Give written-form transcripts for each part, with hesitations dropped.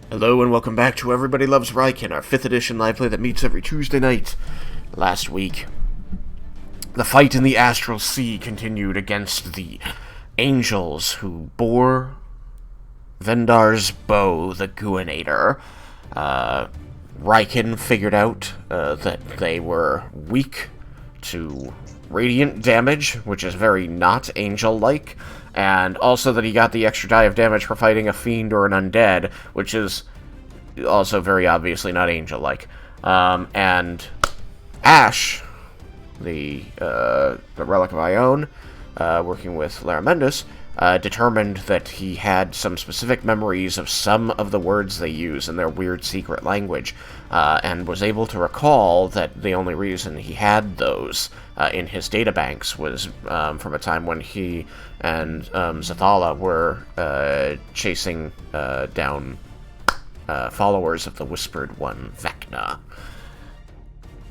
Hello and welcome back to Everybody Loves Raiken, our 5th edition live play that meets every Tuesday night. Last week, the fight in the Astral Sea continued against the angels who bore Vendar's bow, the Guinator. Raiken figured out that they were weak to radiant damage, which is very not angel-like, and also that he got the extra die of damage for fighting a fiend or an undead, which is also very obviously not angel-like. And Ash, the Relic of Ione, working with Laramendus, determined that he had some specific memories of some of the words they use in their weird secret language, and was able to recall that the only reason he had those in his databanks was from a time when he and Zathala were chasing down followers of the Whispered One, Vecna.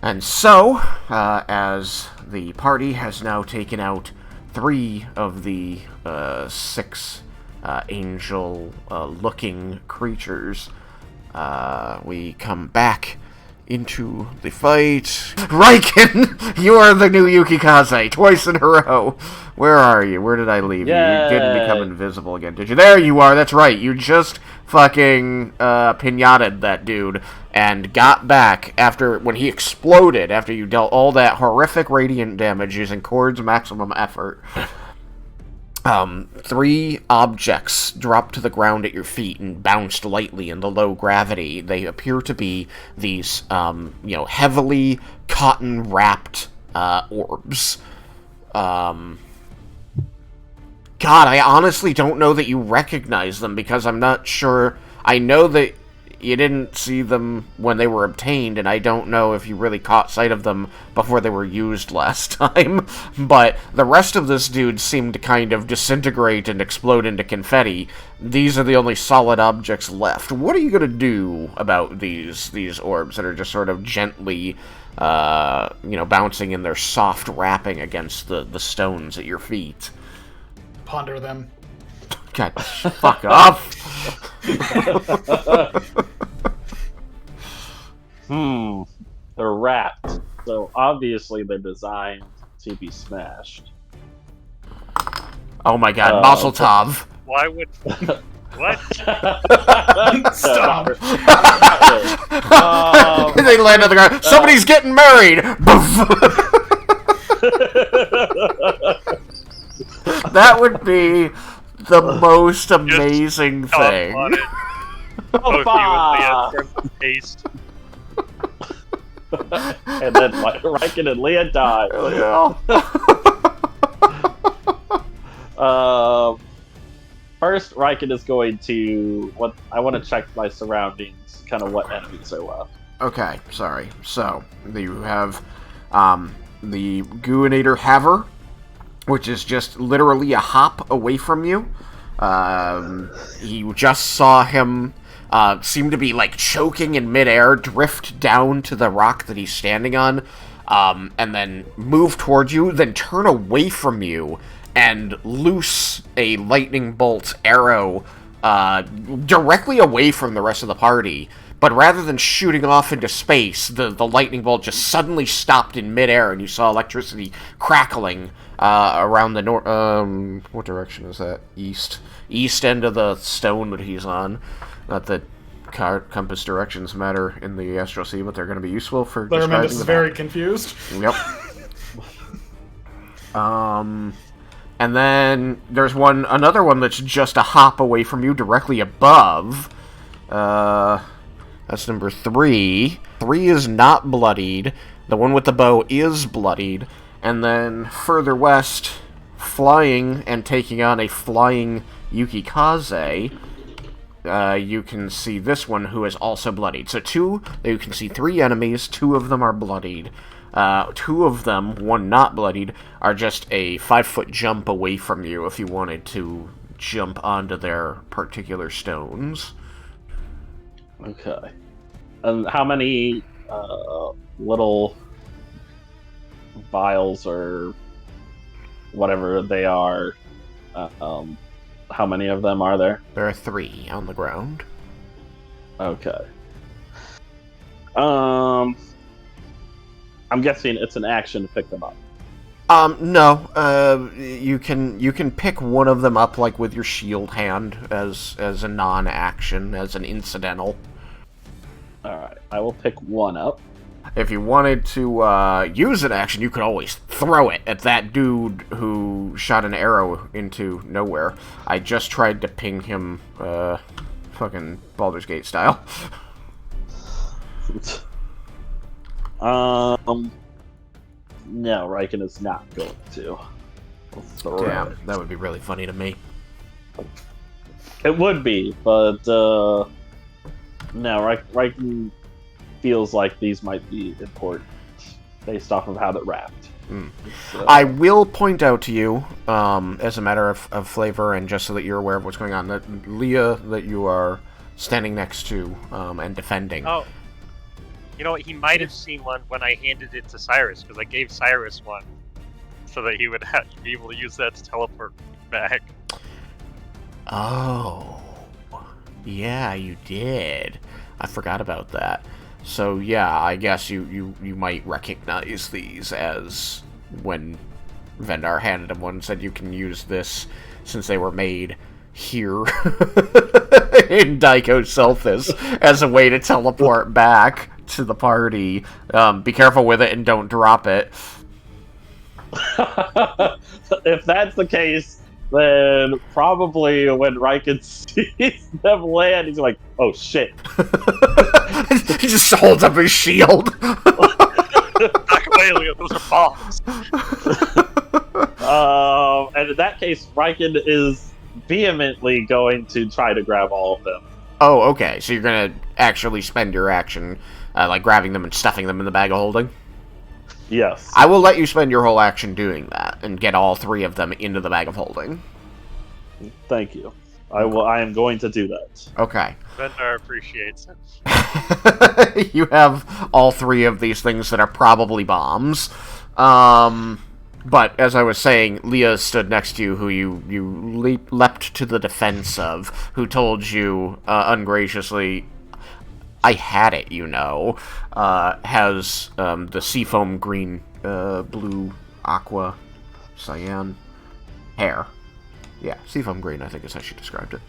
And so, as the party has now taken out 3 of the 6 angel-looking creatures, we come back into the fight. Raiken! You are the new Yukikaze, twice in a row. Where are you? Where did I leave you? You didn't become invisible again, did you? There you are, that's right. You just fucking pinataed that dude and got back when he exploded, after you dealt all that horrific radiant damage using Cord's maximum effort. 3 objects dropped to the ground at your feet and bounced lightly in the low gravity. They appear to be these, heavily cotton-wrapped orbs. God, I honestly don't know that you recognize them, because I'm not sure. I know that you didn't see them when they were obtained, and I don't know if you really caught sight of them before they were used last time, but the rest of this dude seemed to kind of disintegrate and explode into confetti. These are the only solid objects left. What are you gonna do about these orbs that are just sort of gently, bouncing in their soft wrapping against the stones at your feet? Ponder them. God, fuck off! They're wrapped, so obviously they're designed to be smashed. Oh my god, Mazel Tov. Why would... What? Stop. They land on the ground. Somebody's getting married! That would be the most amazing thing. Paste. And then Raiken and Leah die. First, Raiken is going to... I want to check my surroundings, kind of what enemies are left. Okay, sorry. So, you have the Guinator Haver, which is just literally a hop away from you. You just saw him seem to be like choking in midair, drift down to the rock that he's standing on, and then move towards you, then turn away from you and loose a lightning bolt arrow directly away from the rest of the party. But rather than shooting off into space, the lightning bolt just suddenly stopped in midair, and you saw electricity crackling around the north. What direction is that? East end of the stone that he's on. Not that compass directions matter in the Astral Sea, but they're going to be useful for describing the map. is very confused. Yep. And then there's another one that's just a hop away from you, directly above. That's number 3. 3 is not bloodied. The one with the bow is bloodied. And then further west, flying and taking on a flying Yukikaze, you can see this one, who is also bloodied. So you can see 3 enemies, 2 of them are bloodied. 2 of them, one not bloodied, are just a 5-foot jump away from you if you wanted to jump onto their particular stones. Okay. And how many little vials or whatever they are, how many of them are there? There are 3 on the ground. Okay. I'm guessing it's an action to pick them up. No. You can pick one of them up, like, with your shield hand as a non-action, as an incidental. Alright, I will pick one up. If you wanted to use an action, you could always throw it at that dude who shot an arrow into nowhere. I just tried to ping him, fucking Baldur's Gate style. No, Raiken is not going to. Damn, that would be really funny to me. It would be, but no, Raiken feels like these might be important based off of how they're wrapped. I will point out to you, as a matter of flavor, and just so that you're aware of what's going on, that Leah, that you are standing next to and defending. Oh. You know what? He might have seen one when I handed it to Cyrus, because I gave Cyrus one so that he would be able to use that to teleport back. Oh. Yeah, you did. I forgot about that. So, yeah, I guess you might recognize these as when Vendar handed him one and said you can use this since they were made here in Daiko Selphis as a way to teleport back to the party. Be careful with it and don't drop it. If that's the case, then probably when Raiken sees them land, he's like, oh shit. He just holds up his shield. Back away, Leo, those are bombs. And in that case, Raiken is vehemently going to try to grab all of them. Oh, okay. So you're gonna actually spend your action, like grabbing them and stuffing them in the bag of holding? Yes. I will let you spend your whole action doing that and get all three of them into the bag of holding. Thank you. I am going to do that. Okay. Vendar appreciates it. You have all three of these things that are probably bombs. But, as I was saying, Leah stood next to you, who you leapt to the defense of, who told you, ungraciously, I had it, you know, has the seafoam green, blue, aqua, cyan hair. Yeah, seafoam green, I think is how she described it.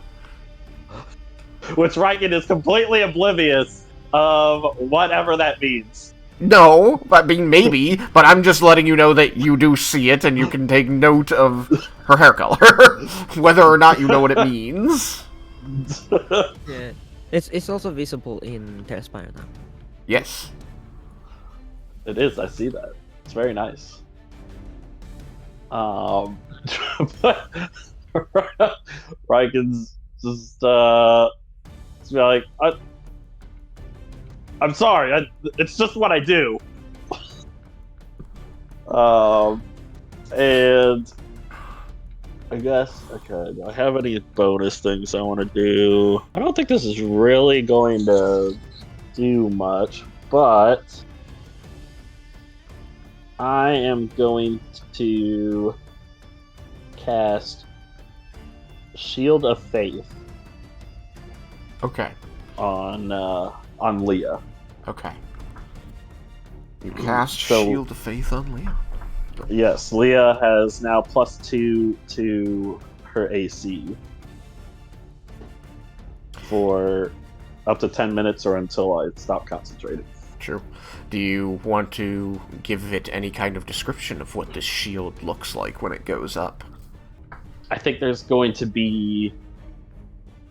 Which Raiken is completely oblivious of whatever that means. No, I mean, maybe, but I'm just letting you know that you do see it and you can take note of her hair color, whether or not you know what it means. Yeah, it's also visible in Terraspire now. Yes. It is, I see that. It's very nice. But Raiken's just be like, I'm sorry, it's just what I do. And I guess, okay, do I have any bonus things I want to do? I don't think this is really going to do much, but I am going to cast Shield of Faith Okay. on Leah. Okay. You cast So- Shield of Faith on Leah. Yes, Leah has now +2 to her AC for up to 10 minutes or until I stop concentrating. True. Do you want to give it any kind of description of what this shield looks like when it goes up? I think there's going to be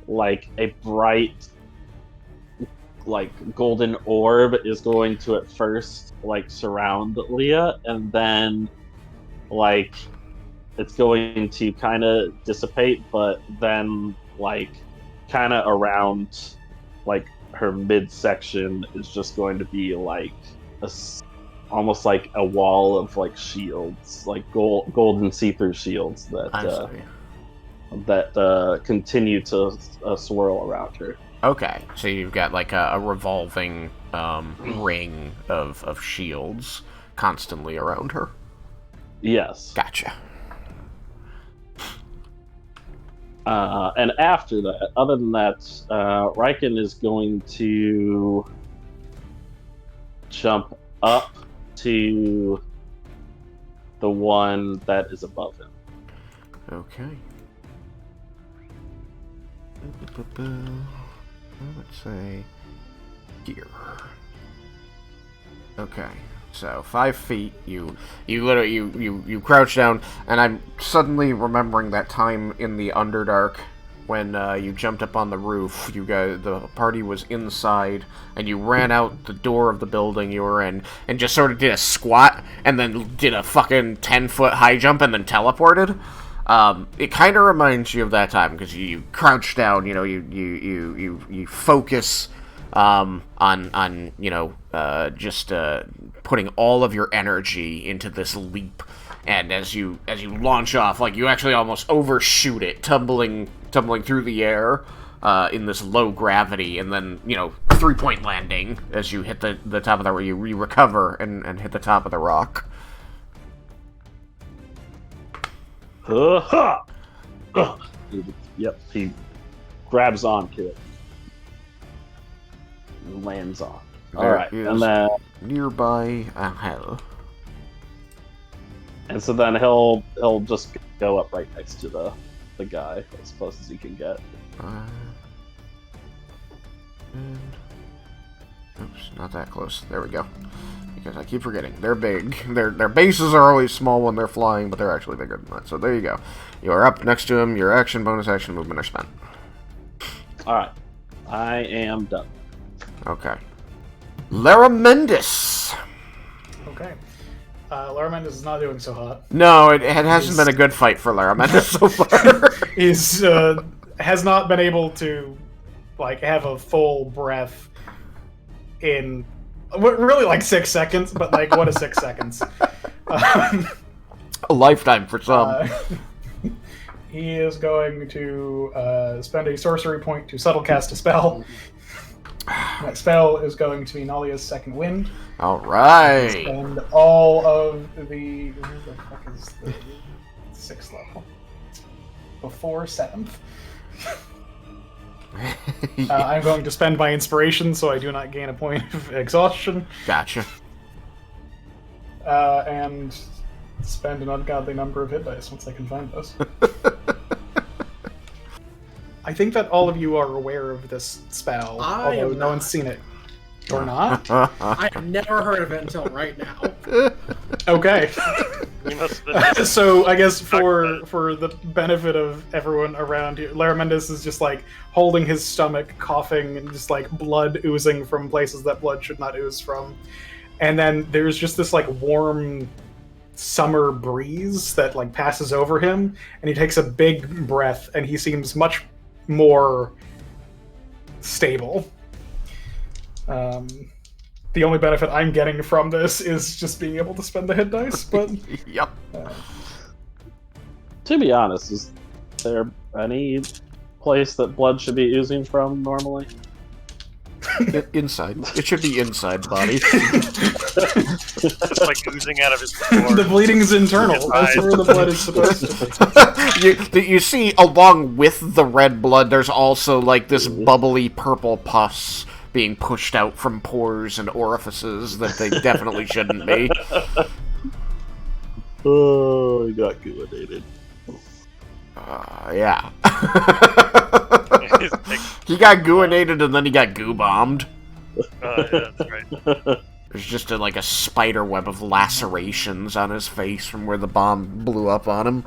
like a bright like golden orb is going to at first like surround Leah, and then like it's going to kind of dissipate, but then like kind of around like her midsection is just going to be like almost like a wall of like shields, like golden see-through shields that continue to swirl around her. Okay, so you've got like a revolving ring of shields constantly around her. Yes. Gotcha. And after that, other than that, Raiken is going to jump up to the one that is above him. Okay. Let's say here. Okay. So 5 feet, you literally you crouch down, and I'm suddenly remembering that time in the Underdark when you jumped up on the roof. You guys, the party was inside, and you ran out the door of the building you were in, and just sort of did a squat, and then did a fucking 10-foot high jump, and then teleported. It kind of reminds you of that time because you crouch down, you focus on just putting all of your energy into this leap, and as you launch off, like you actually almost overshoot it, tumbling through the air in this low gravity, and then 3-point landing as you hit the top of the you recover and hit the top of the rock. Yep, he grabs onto it and lands on. Alright, and then nearby a hell. And so then he'll just go up right next to the guy as close as he can get. Oops, not that close. There we go. Because I keep forgetting. They're big. Their bases are always small when they're flying, but they're actually bigger than that. So there you go. You are up next to him. Your action, bonus action, movement are spent. Alright. I am done. Okay. Laramendis. Okay. Laramendis is not doing so hot. No, it hasn't been a good fight for Laramendis so far. He's has not been able to have a full breath in really 6 seconds, but what is 6 seconds? A lifetime for some. He is going to spend a sorcery point to subtle cast a spell. That spell is going to be Nalia's Second Wind. All right. Spend all of the... Where the fuck is the 6th level? Before 7th. I'm going to spend my inspiration so I do not gain a point of exhaustion. Gotcha. And spend an ungodly number of hit dice once I can find those. I think that all of you are aware of this spell, although no one's seen it. Or not? I've never heard of it until right now. Okay. You must have been So I guess for the benefit of everyone around here, Laramendis is just holding his stomach, coughing, and just blood oozing from places that blood should not ooze from. And then there's just this warm summer breeze that passes over him, and he takes a big breath, and he seems much more stable. The only benefit I'm getting from this is just being able to spend the hit dice, but... Yep. To be honest, is there any place that blood should be oozing from normally? Inside. It should be inside body. just oozing out of his pores. The bleeding's internal. His That's eyes. where the blood is supposed to be. You see, along with the red blood, there's also this bubbly purple pus being pushed out from pores and orifices that they definitely shouldn't be. Oh, he got gooinated. Yeah. He got gooinated and then he got goo bombed. Yeah, that's right. There's just a spider web of lacerations on his face from where the bomb blew up on him.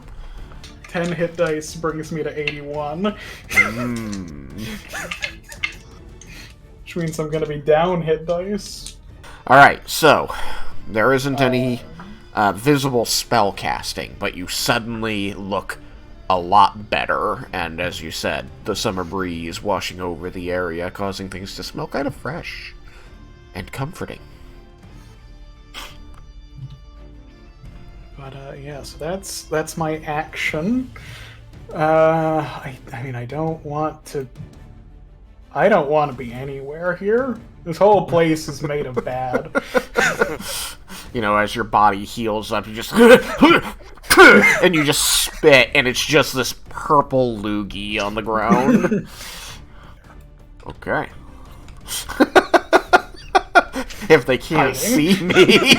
10 hit dice brings me to 81. Which means I'm going to be down hit dice. Alright, so there isn't any visible spell casting, but you suddenly look a lot better, and as you said, the summer breeze washing over the area, causing things to smell kind of fresh and comforting. But yeah, so that's my action. I mean, I don't want to be anywhere here. This whole place is made of bad. As your body heals up, you just and you just spit, and it's just this purple loogie on the ground. Okay. If they can't see me,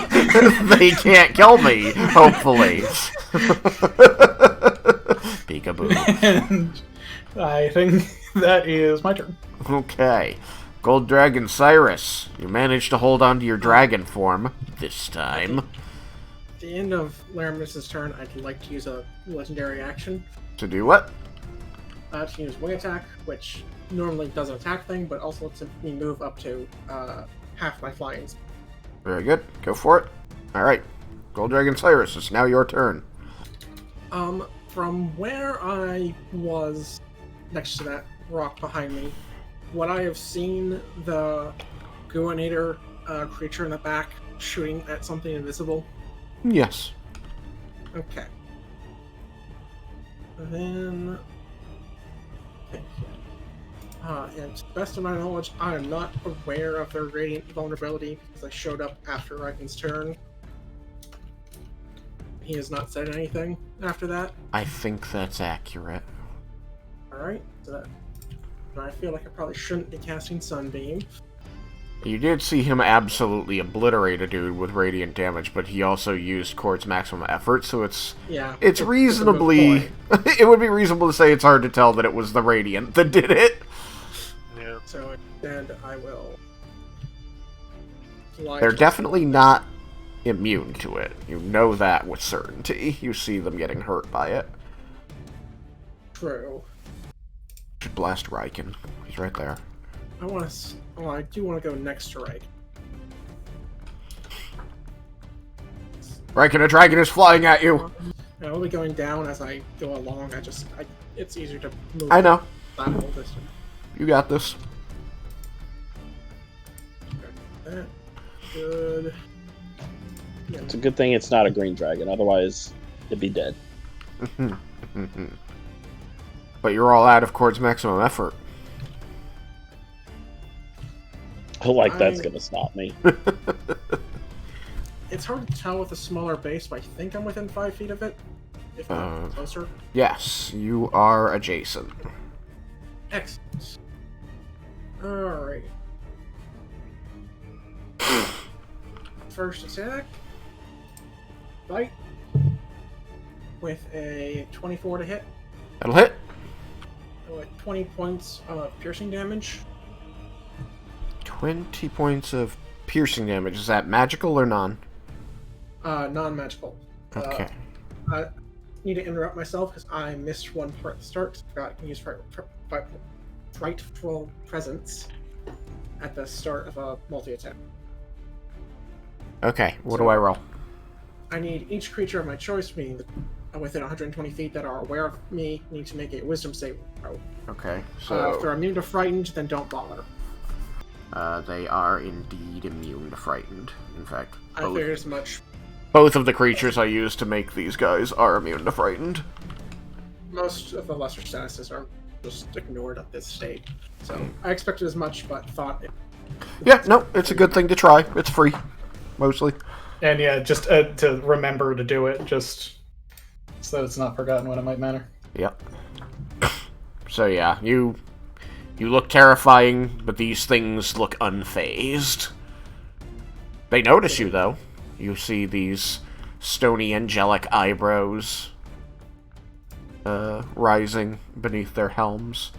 they can't kill me, hopefully. Peekaboo. And I think that is my turn. Okay. Gold Dragon Cyrus, you managed to hold on to your dragon form this time. At the end of Laramid's turn, I'd like to use a legendary action. To do what? To use Wing Attack, which normally does an attack thing, but also lets me move up to half my flying. Very good. Go for it. Alright. Gold Dragon Cyrus, it's now your turn. From where I was next to that rock behind me, would I have seen the Guanator creature in the back shooting at something invisible? Yes. Okay. Then... and to the best of my knowledge, I am not aware of their radiant vulnerability because I showed up after Raiken's turn. He has not said anything after that. I think that's accurate. Alright, so that... I feel like I probably shouldn't be casting Sunbeam. You did see him absolutely obliterate a dude with radiant damage, but he also used Court's maximum effort, so it's reasonably... It would be reasonable to say it's hard to tell that it was the radiant that did it. Yeah. So instead, I will... They're definitely not immune to it. You know that with certainty. You see them getting hurt by it. True. Should blast Raiken. He's right there. I want to... Well, I do want to go next to Raiken. Raiken, a dragon is flying at you! I will be going down as I go along. It's easier to move. I know. That whole distance. You got this. That. Good. Yeah. It's a good thing it's not a green dragon, otherwise it'd be dead. But you're all out of Court's maximum effort. That's gonna stop me. It's hard to tell with a smaller base, but I think I'm within 5 feet of it. If not closer. Yes, you are adjacent. Excellent. Alright. First attack. Bite. With a 24 to hit. That'll hit. With 20 points of piercing damage. 20 points of piercing damage. Is that magical or non? Non-magical. Okay. I need to interrupt myself because I missed one part at the start. I forgot I can use frightful presence at the start of a multi-attack. Okay, what do I roll? I need each creature of my choice, meaning within 120 feet that are aware of me, need to make a wisdom saving throw. Okay, so... if they're immune to frightened, then don't bother. They are indeed immune to frightened. In fact, I figured as much. Both of the creatures I used to make these guys are immune to frightened. Most of the lesser statuses are just ignored at this state. So I expected as much, but thought it... Yeah, no, it's a good thing to try. It's free, mostly. And yeah, just to remember to do it, just so that it's not forgotten when it might matter. Yep. So yeah, you look terrifying, but these things look unfazed. They notice you, though. You see these stony angelic eyebrows rising beneath their helms.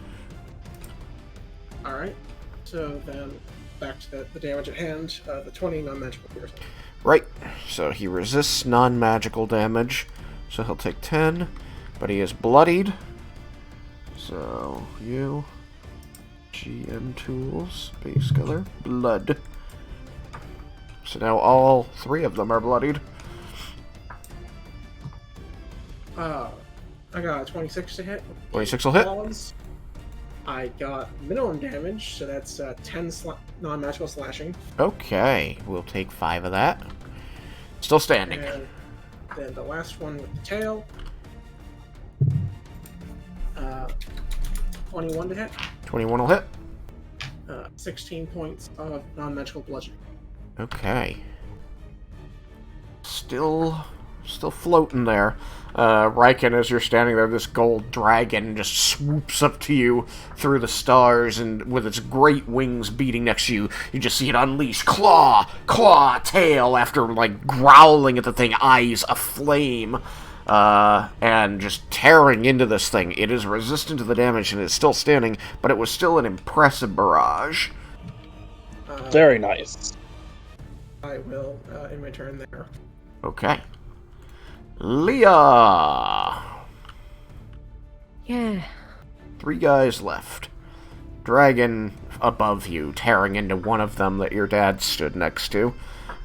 Alright, so then back to the damage at hand, the 20 non-magical piercing. Right, so he resists non-magical damage, so he'll take 10, but he is bloodied. So, you... GM tools, base color, blood. So now all 3 of them are bloodied. I got a 26 to hit. 26 will hit. Claws. I got minimum damage, so that's 10 non-magical slashing. Okay, we'll take 5 of that. Still standing. And then the last one with the tail. 21 to hit. 21 will hit. 16 points of non-magical bludgeoning. Okay. Still still floating there. Raiken, as you're standing there, this gold dragon just swoops up to you through the stars, and with its great wings beating next to you, you just see it unleash claw, tail, after, like, growling at the thing, eyes aflame, and just tearing into this thing. It is resistant to the damage, and it's still standing, but it was still an impressive barrage. Very nice. I will, in my turn there. Okay. Leah! Yeah. 3 guys left. Dragon above you, tearing into one of them that your dad stood next to.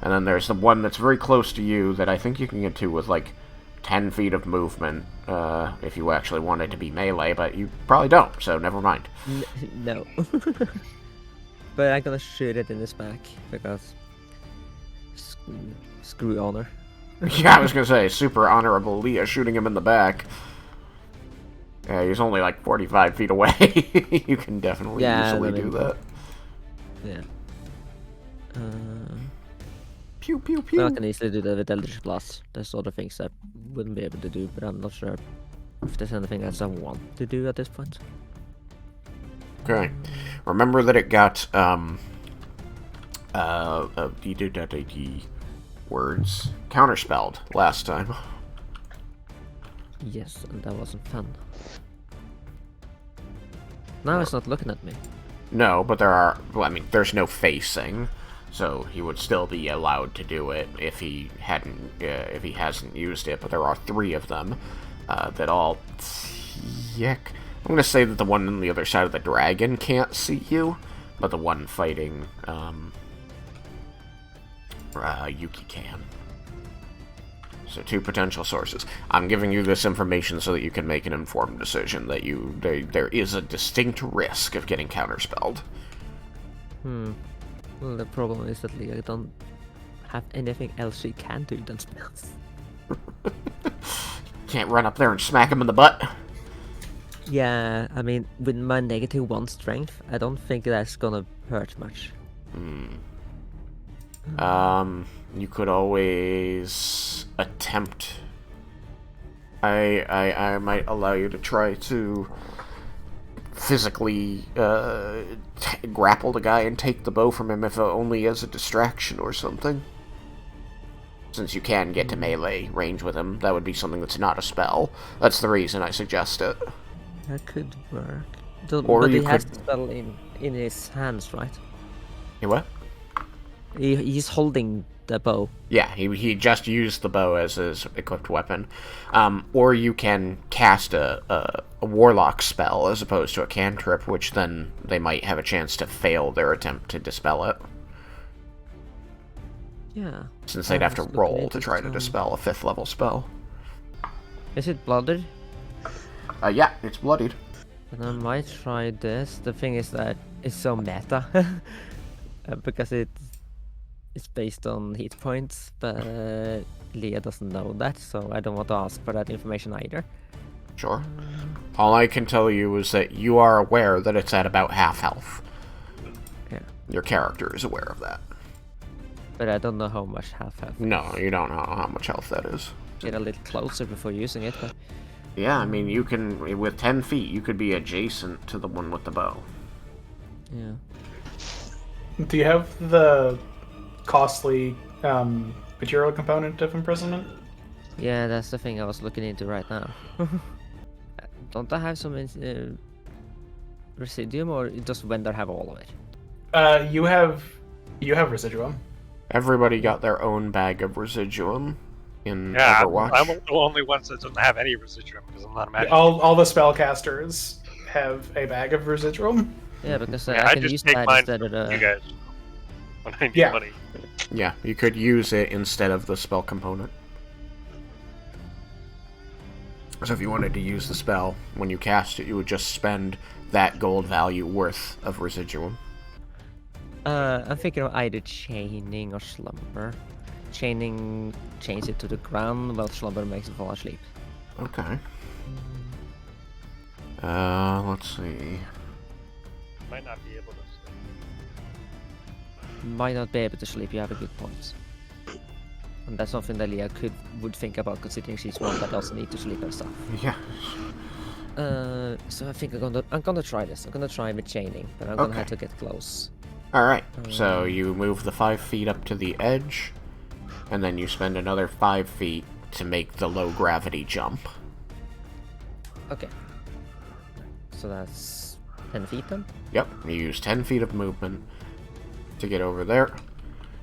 And then there's the one that's very close to you that I think you can get to with, like, 10 feet of movement, if you actually wanted to be melee, but you probably don't, so never mind. No. But I'm gonna shoot it in his back, because... Screw honor. Yeah, I was gonna say, super honorable Leah shooting him in the back. Yeah, he's only like 45 feet away. You can definitely easily do that. Yeah. Pew, pew, pew. Well, I can easily do that with Eldritch Blast. There's other things I wouldn't be able to do, but I'm not sure if there's anything else I want to do at this point. Okay. Remember that it got, words counterspelled last time. Yes, and that wasn't fun. Now it's not looking at me. No, but there are, well, I mean, there's no facing, so he would still be allowed to do it if he hasn't used it, but there are 3 of them, that all, yuck. I'm gonna say that the one on the other side of the dragon can't see you, but the one fighting, Yuki can. So 2 potential sources. I'm giving you this information so that you can make an informed decision that there is a distinct risk of getting counterspelled. Well, the problem is that Leah don't have anything else she can do than spells. Can't run up there and smack him in the butt. Yeah, I mean, with my -1 strength, I don't think that's gonna hurt much. You could always attempt. I might allow you to try to physically grapple the guy and take the bow from him, if only as a distraction or something. Since you can get to melee range with him, that would be something that's not a spell. That's the reason I suggest it. That could work. Or but you he has could- the spell in his hands, right? You what? He's holding the bow. Yeah, he just used the bow as his equipped weapon. Or you can cast a warlock spell as opposed to a cantrip, which then they might have a chance to fail their attempt to dispel it. Yeah. Since they'd have to roll to try to dispel a 5th level spell. Is it blooded? Yeah, it's bloodied. Then I might try this. The thing is that it's so meta. Because it's based on hit points, but Leah doesn't know that, so I don't want to ask for that information either. Sure. All I can tell you is that you are aware that it's at about half health. Yeah. Your character is aware of that. But I don't know how much half health. No, you don't know how much health that is. Get a little closer before using it, but... Yeah, I mean, you can, with 10 feet, you could be adjacent to the one with the bow. Yeah. Do you have the costly material component of imprisonment? Yeah, that's the thing I was looking into right now. Don't I have some residuum, or does Vendar have all of it? You have residuum. Everybody got their own bag of residuum in Yeah, Overwatch. I'm the only one that doesn't have any residuum because I'm not a magic. All the spellcasters have a bag of residuum. Yeah, because Yeah, I I can just use take that mine instead of from the... you guys when I need Yeah. money. Yeah, you could use it instead of the spell component. So if you wanted to use the spell, when you cast it, you would just spend that gold value worth of residuum. I'm thinking of either chaining or slumber. Chaining chains it to the ground, while slumber makes it fall asleep. Okay. Let's see. Might not be able to. Might not be able to sleep, you have a good point. And that's something that Leah would think about, considering she's one that doesn't need to sleep and stuff. Yeah. So I think I'm gonna try this. I'm gonna try with chaining, but I'm gonna have to get close. Alright, so you move the 5 feet up to the edge, and then you spend another 5 feet to make the low gravity jump. Okay. So that's 10 feet then? Yep, you use 10 feet of movement to get over there.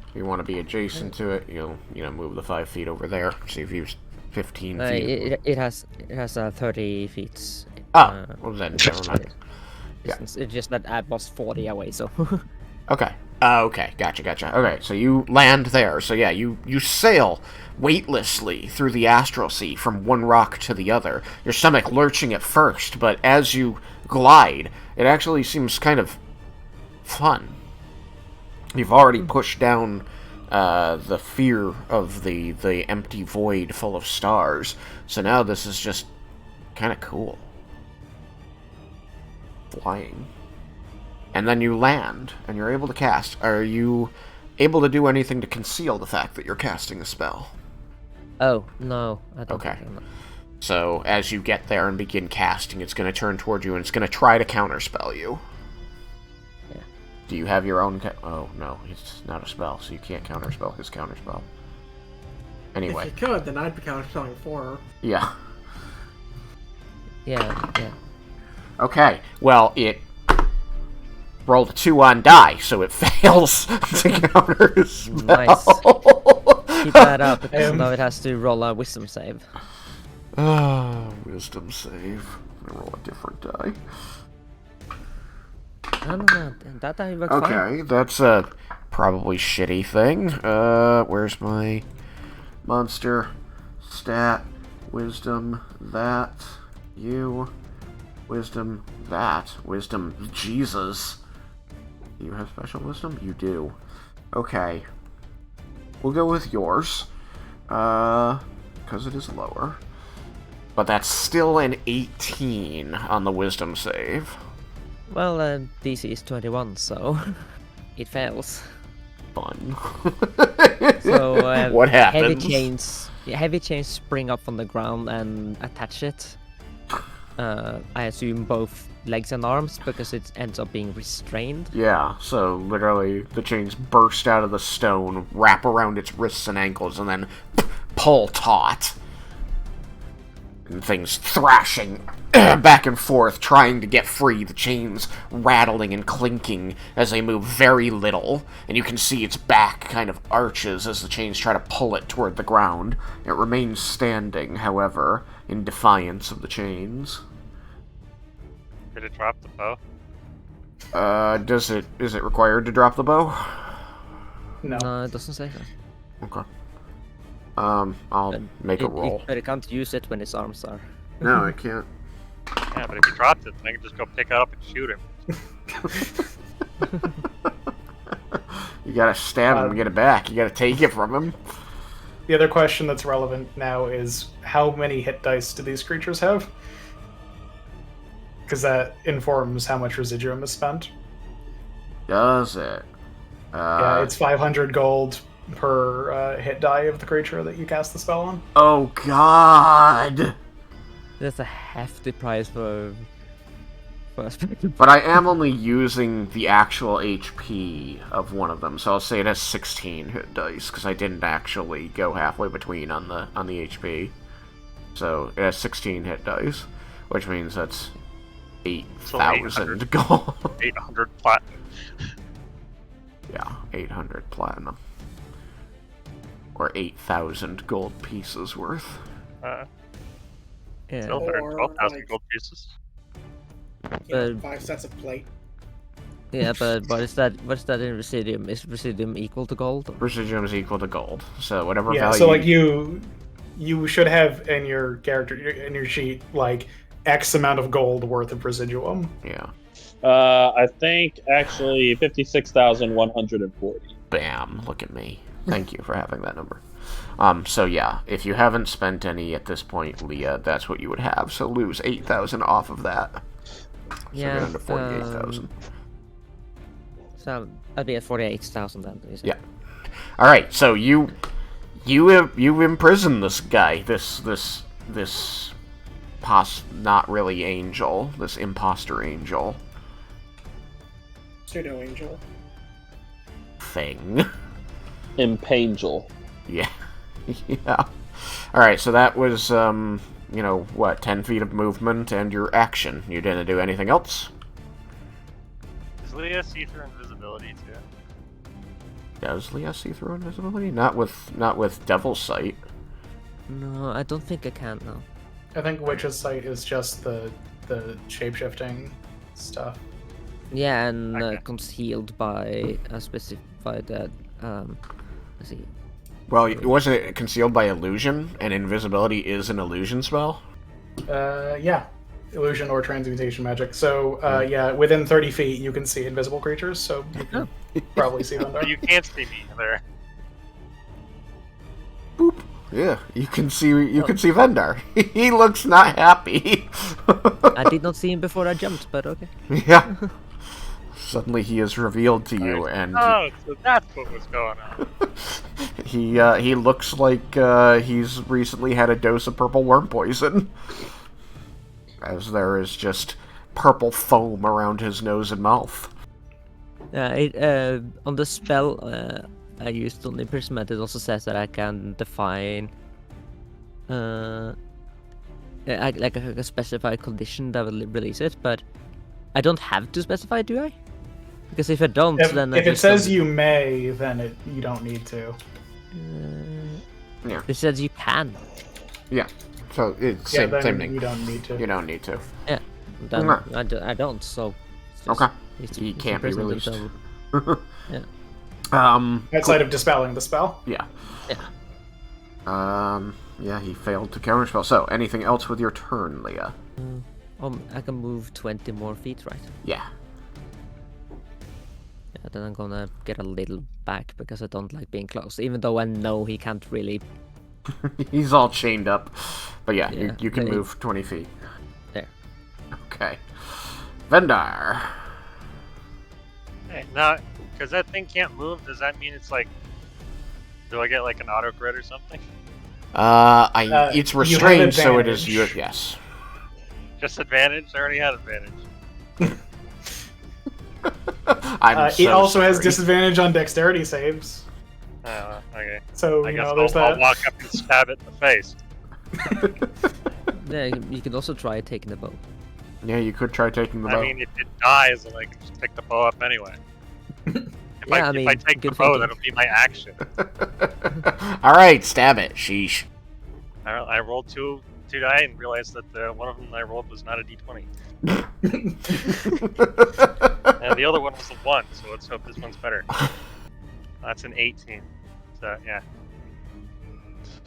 If you want to be adjacent to it, you'll, move the 5 feet over there. So you've used 15 feet. It has 30 feet. Well then, never mind. Yeah. It's just that I was 40 away, so... Okay. Okay, gotcha. Okay, so you land there. So yeah, you sail weightlessly through the astral sea from one rock to the other. Your stomach lurching at first, but as you glide, it actually seems kind of fun. You've already pushed down the fear of the empty void full of stars. So now this is just kind of cool. Flying. And then you land, and you're able to cast. Are you able to do anything to conceal the fact that you're casting a spell? Oh, no. I don't Okay. think I'm not. So, as you get there and begin casting, it's going to turn toward you, and it's going to try to counterspell you. Yeah. Do you have your own... Oh, no. It's not a spell, so you can't counterspell his counterspell. Anyway. If you could, then I'd be counterspelling for her. Yeah. Yeah. Okay. Well, it rolled a 2 on die, so it fails to counterspell. Nice. Keep that up, because now it has to roll a wisdom save. Wisdom save. I'm gonna roll a different die. No. That die worked fine. Okay, that's a probably shitty thing. Where's my monster stat? Wisdom, that. You. Wisdom, that. Wisdom, Jesus. You have special wisdom? You do. Okay. We'll go with yours. Because it is lower. But that's still an 18 on the wisdom save. Well, DC is 21, so it fails. Fun. So what happens? Heavy chains spring up from the ground and attach it. I assume both legs and arms, because it ends up being restrained. Yeah, so literally the chains burst out of the stone, wrap around its wrists and ankles, and then pull taut. And things thrashing back and forth, trying to get free, the chains rattling and clinking as they move very little, and you can see its back kind of arches as the chains try to pull it toward the ground. It remains standing, however, in defiance of the chains. Did it drop the bow? Is it required to drop the bow? No. No, it doesn't say that. Okay. I'll make a roll. But it can't use it when its arms are. No, I can't. Yeah, but if you dropped it, then I can just go pick it up and shoot him. You gotta stab him and get it back. You gotta take it from him. The other question that's relevant now is how many hit dice do these creatures have? Because that informs how much residuum is spent. Does it? Yeah, it's 500 gold per hit die of the creature that you cast the spell on. Oh God! That's a hefty price for a But I am only using the actual HP of one of them, so I'll say it has 16 hit dice because I didn't actually go halfway between on the HP. So it has 16 hit dice, which means that's 8,000 gold. 800 platinum. Yeah, 800 platinum. Or 8,000 gold pieces worth. Yeah. Still Or, 12,000 like- gold pieces. You know, 5 sets of plate. Yeah, but what's that in Residium? Is Residium equal to gold? Or? Residuum is equal to gold, so whatever Yeah, value... so like you should have in your character in your sheet like X amount of gold worth of residuum. Yeah. I think actually 56,140. Bam, look at me. Thank you for having that number. So yeah, if you haven't spent any at this point, Leah, that's what you would have. So lose 8,000 off of that. So Yeah, get down to 48,000. So I'd be at 48,000 then. Yeah. Alright, so you You imprison this guy, this not really angel, this imposter angel Pseudo angel. thing. Impangel. Yeah. Yeah. Alright, so that was, 10 feet of movement and your action. You didn't do anything else? Does Leah see through invisibility too? Does Leah see through invisibility? Not with Devil's Sight. No, I don't think I can now. I think Witch's Sight is just the shape-shifting stuff. Yeah, and Okay. concealed by a specified let's see. Well, wasn't it concealed by illusion? And invisibility is an illusion spell? Yeah. Illusion or transmutation magic. So, yeah, within 30 feet, you can see invisible creatures, so you can probably see them But there. you can't see me there. Boop. Yeah, you can see Vendar. He looks not happy. I did not see him before I jumped, but okay. Yeah. Suddenly he is revealed to you, and Oh, so that's what was going on. he looks like he's recently had a dose of purple worm poison. As there is just purple foam around his nose and mouth. On the spell I used on imprisonment, it also says that I can define I can specify a condition that will release it, but I don't have to specify, do I? Because if I don't, then If it says you may, then you don't need to. Yeah. It says you can. Yeah. So it's Yeah, same then thing. you don't need to. You don't need to. Yeah. Then Okay. I don't. So. It's just- Okay. it's- He it's can't be imprisoned released. until- Yeah. Outside of dispelling the spell. Yeah. Yeah. Yeah, he failed to counterspell. So, anything else with your turn, Leah? I can move 20 more feet, right? Yeah. Yeah, then I'm gonna get a little back because I don't like being close, even though I know he can't really. He's all chained up. But yeah, Yeah, you can they- move 20 feet. There. Okay. Vendar. Hey, now, because that thing can't move, does that mean it's like... Do I get like an auto crit or something? It's you have restrained, so it is advantage. yes. Just advantage? I already had advantage. I'm It so also has sorry. disadvantage on dexterity saves. Oh, okay. So, I you guess know, there's I'll that. walk up and stab it in the face. Yeah, you can also try taking the bow. Yeah, you could try taking the bow. I mean, if it dies, then I can just pick the bow up anyway. If Yeah, I if mean, I take the good bow, thinking. that'll be my action. Alright, stab it. Sheesh. I rolled two die and realized that one of them I rolled was not a d20. And the other one was a 1, so let's hope this one's better. That's an 18. So, yeah.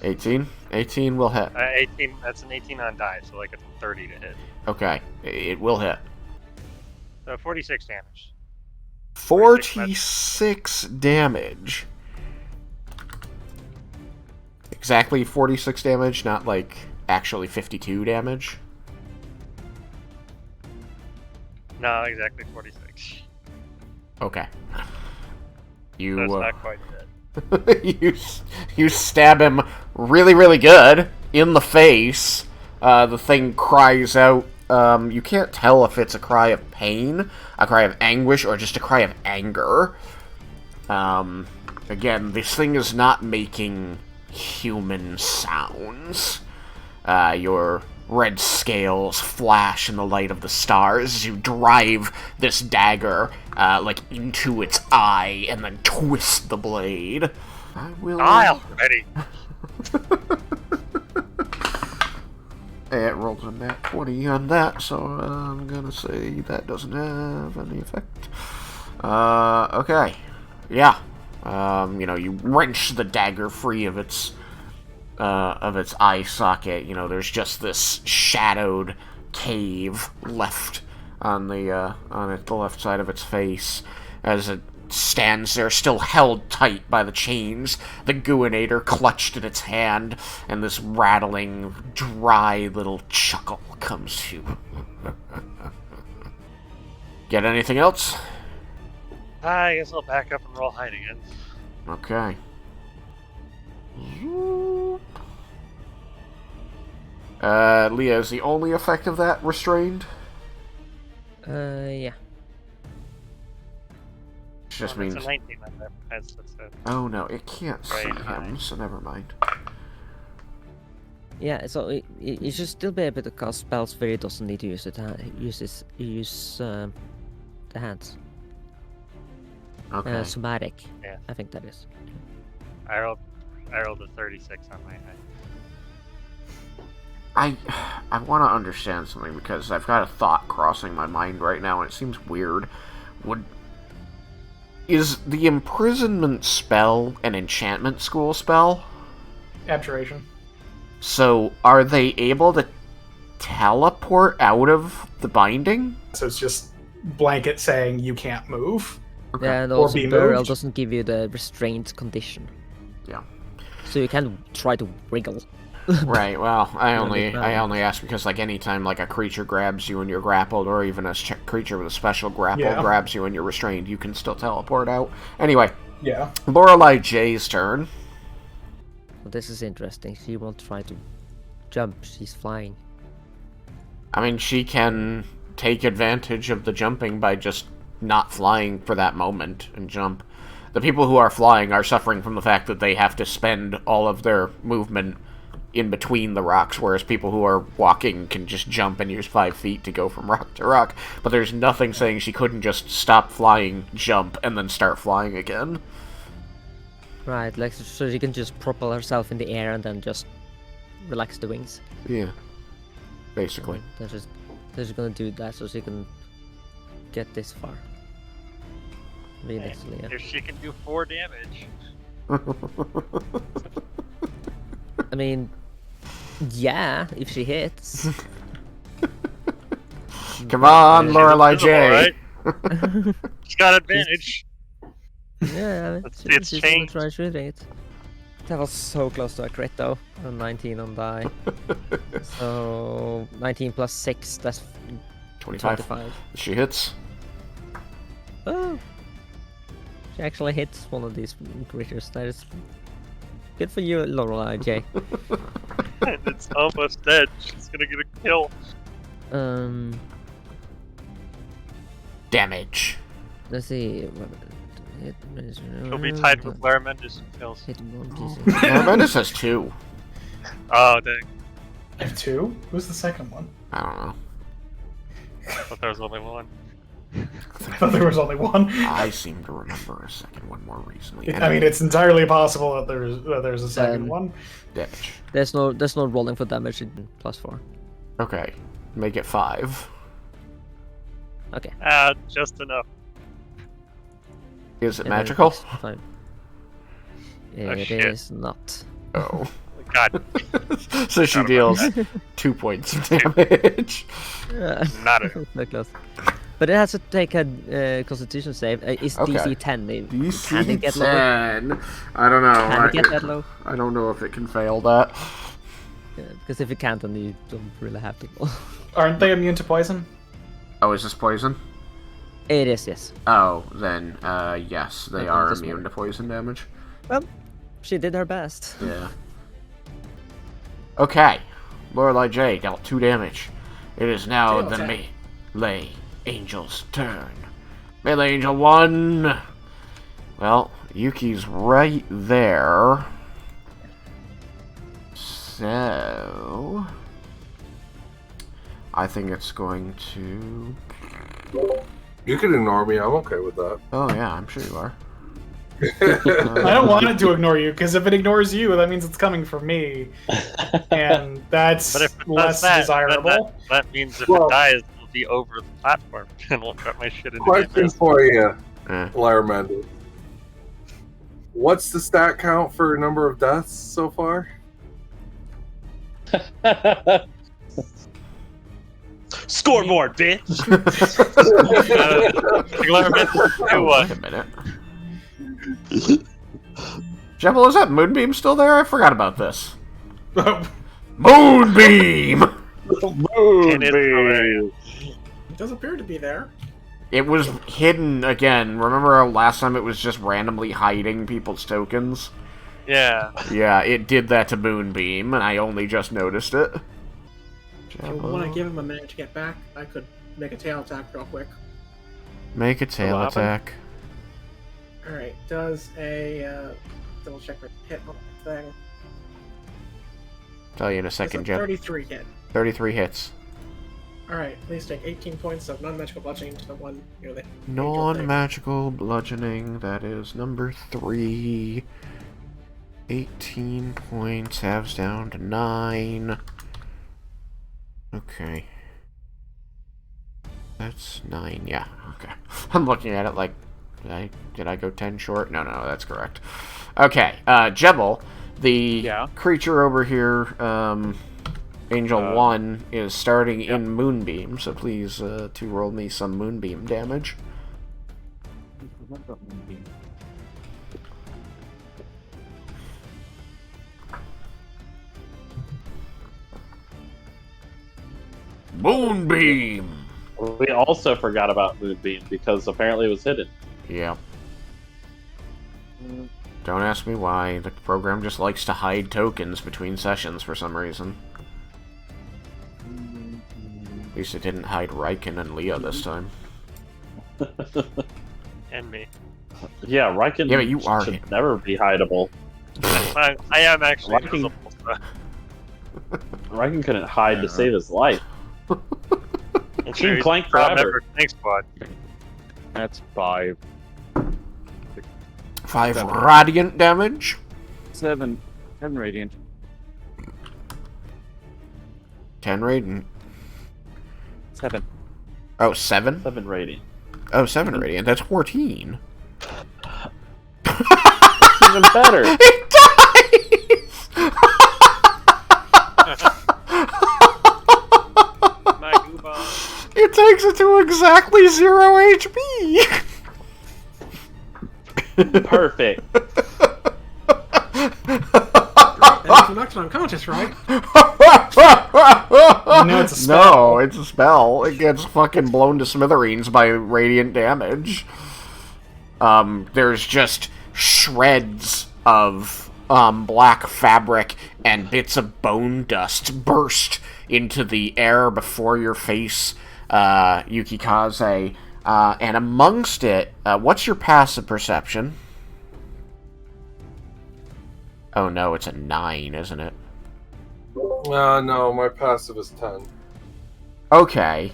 18? 18 will hit. 18. That's an 18 on die, so like a 30 to hit. Okay, it will hit. So 46 damage. 46 damage. Exactly 46 damage, not like actually 52 damage. No, exactly 46. Okay. So You it's not quite dead. you stab him really, really good in the face. The thing cries out. You can't tell if it's a cry of pain, a cry of anguish, or just a cry of anger. Again, this thing is not making human sounds. Your red scales flash in the light of the stars as you drive this dagger, into its eye and then twist the blade. I will... Die already! It rolls a nat 20 on that, so I'm gonna say that doesn't have any effect. Okay. Yeah. You wrench the dagger free of its eye socket. There's just this shadowed cave left on the left side of its face as it stands there, still held tight by the chains, the Guinator clutched in its hand, and this rattling, dry little chuckle comes to. Get anything else? I guess I'll back up and roll hide again. Okay. Leah, is the only effect of that restrained? Yeah. Which just It's means... a 19 on there. That's it. Oh no, it can't see Right, him, so never mind. Yeah, so you should still be able to cast spells where he doesn't need to use the hands. Okay. Somatic. Yeah. I think that is. I rolled a 36 on my eye. I want to understand something because I've got a thought crossing my mind right now, and it seems weird. Is the imprisonment spell an enchantment school spell? Abjuration. So, are they able to teleport out of the binding? So it's just blanket saying you can't move. Okay. Yeah, and Or also be burial moved. doesn't give you the restraint condition. Yeah. So you can try to wriggle. Right, well, I only Understand. ask because, like, anytime, like, a creature grabs you and you're grappled, or even a creature with a special grapple Yeah. grabs you and you're restrained, you can still teleport out. Anyway, Yeah. Lorelei J's turn. Well, this is interesting. She won't try to jump. She's flying. I mean, she can take advantage of the jumping by just not flying for that moment and jump. The people who are flying are suffering from the fact that they have to spend all of their movement in between the rocks, whereas people who are walking can just jump and use 5 feet to go from rock to rock. But there's nothing saying she couldn't just stop flying, jump, and then start flying again. Right, like so she can just propel herself in the air and then just relax the wings. Yeah. Basically. They're just gonna do that so she can get this far. Realistically, yeah. If she can do 4 damage. I mean, yeah, if she hits. Come on, She's Lorelei invisible, J. right? She's got advantage. Yeah, Let's see, it's she's gonna changed. try shooting it. That was so close to a crit though. A 19 on die. So 19 plus 6, that's 25. 25. She hits. Oh! She actually hits one of these creatures. That is good for you, Lorelei J. And it's almost dead. She's gonna get a kill. Damage. Let's see. She'll be tied with Laramentis and kills. Hit one, Loremendis has 2. Oh, dang. I have 2? Who's the second one? I don't know. I thought there was only one. I thought there was only one. I seem to remember a second one more recently. I mean, it's entirely possible that there's a second one. Damage. There's no rolling for damage in +4. Okay. Make it 5. Okay. Just enough. Is it And then magical? +5. It shit. is not. Oh. God, So she Forgot about deals 2 points of damage. not a. Not close. But it has to take a Constitution save. It's Okay. DC 10. Can it get lower? DC 10. I don't know. Can it get that low? I don't know if it can fail that. Yeah, because if it can't, then you don't really have to roll. Aren't they immune to poison? Oh, is this poison? It is, yes. Oh, then, yes, they think are this immune one. to poison damage. Well, she did her best. Yeah. Okay. Lorelei J dealt 2 damage. It is now Deal the attack. Melee Angel's turn. Melee Angel 1. Well, Yuki's right there. So... I think it's going to... You can ignore me. I'm okay with that. Oh yeah, I'm sure you are. I don't want it to ignore you, because if it ignores you, that means it's coming from me. And that's But if it less does that, desirable. that means if Well- it dies, it'll be over the platform and won't drop my shit into the Question abyss. for you, Eh. Laramendi. What's the stat count for number of deaths so far? Scoreboard, bitch! Wait a minute. Jebel, is that Moonbeam still there? I forgot about this. Moonbeam! And it's hilarious. It does appear to be there. It was hidden again. Remember last time it was just randomly hiding people's tokens? Yeah. Yeah, it did that to Moonbeam, and I only just noticed it. If you want to give him a minute to get back, I could make a tail attack real quick. Make a tail What happened? attack. Alright, does a double check my hit on the thing. Tell you in a Does second, a Jeb. 33 hit. 33 hits. Alright, please take 18 points of non-magical bludgeoning to the one near the angel thing. Non-magical bludgeoning, that is number 3. 18 points, halves down to 9. Okay. That's 9, yeah, okay. I'm looking at it like, did I go 10 short? No, that's correct. Okay, Jebel, the creature over here, Angel 1, is starting in Moonbeam, so please to roll me some Moonbeam damage. Moonbeam! We also forgot about Moonbeam because apparently it was hidden. Yeah. Don't ask me why. The program just likes to hide tokens between sessions for some reason. At least it didn't hide Raiken and Leah this time. And me. Yeah, Raiken Yeah, but you are should hidden. never be hideable. I am actually Raiken- invisible. So. Raiken couldn't hide to save his life. Team Clank forever. Thanks, squad. That's 5. 5 7. radiant damage. 7 radiant. 10 radiant. 7. Oh, 7? 7 rating. Oh, 7 radiant. That's 14. Even better. It dies! My gooba. It takes it to exactly 0 HP! Perfect. That means we're knocked unconscious, right? No, it's a spell. No, it's a spell. It gets fucking blown to smithereens by radiant damage. There's just shreds of black fabric and bits of bone dust burst into the air before your face, Yukikaze. And amongst it, what's your passive perception? Oh no, it's a 9, isn't it? No, my passive is 10. Okay.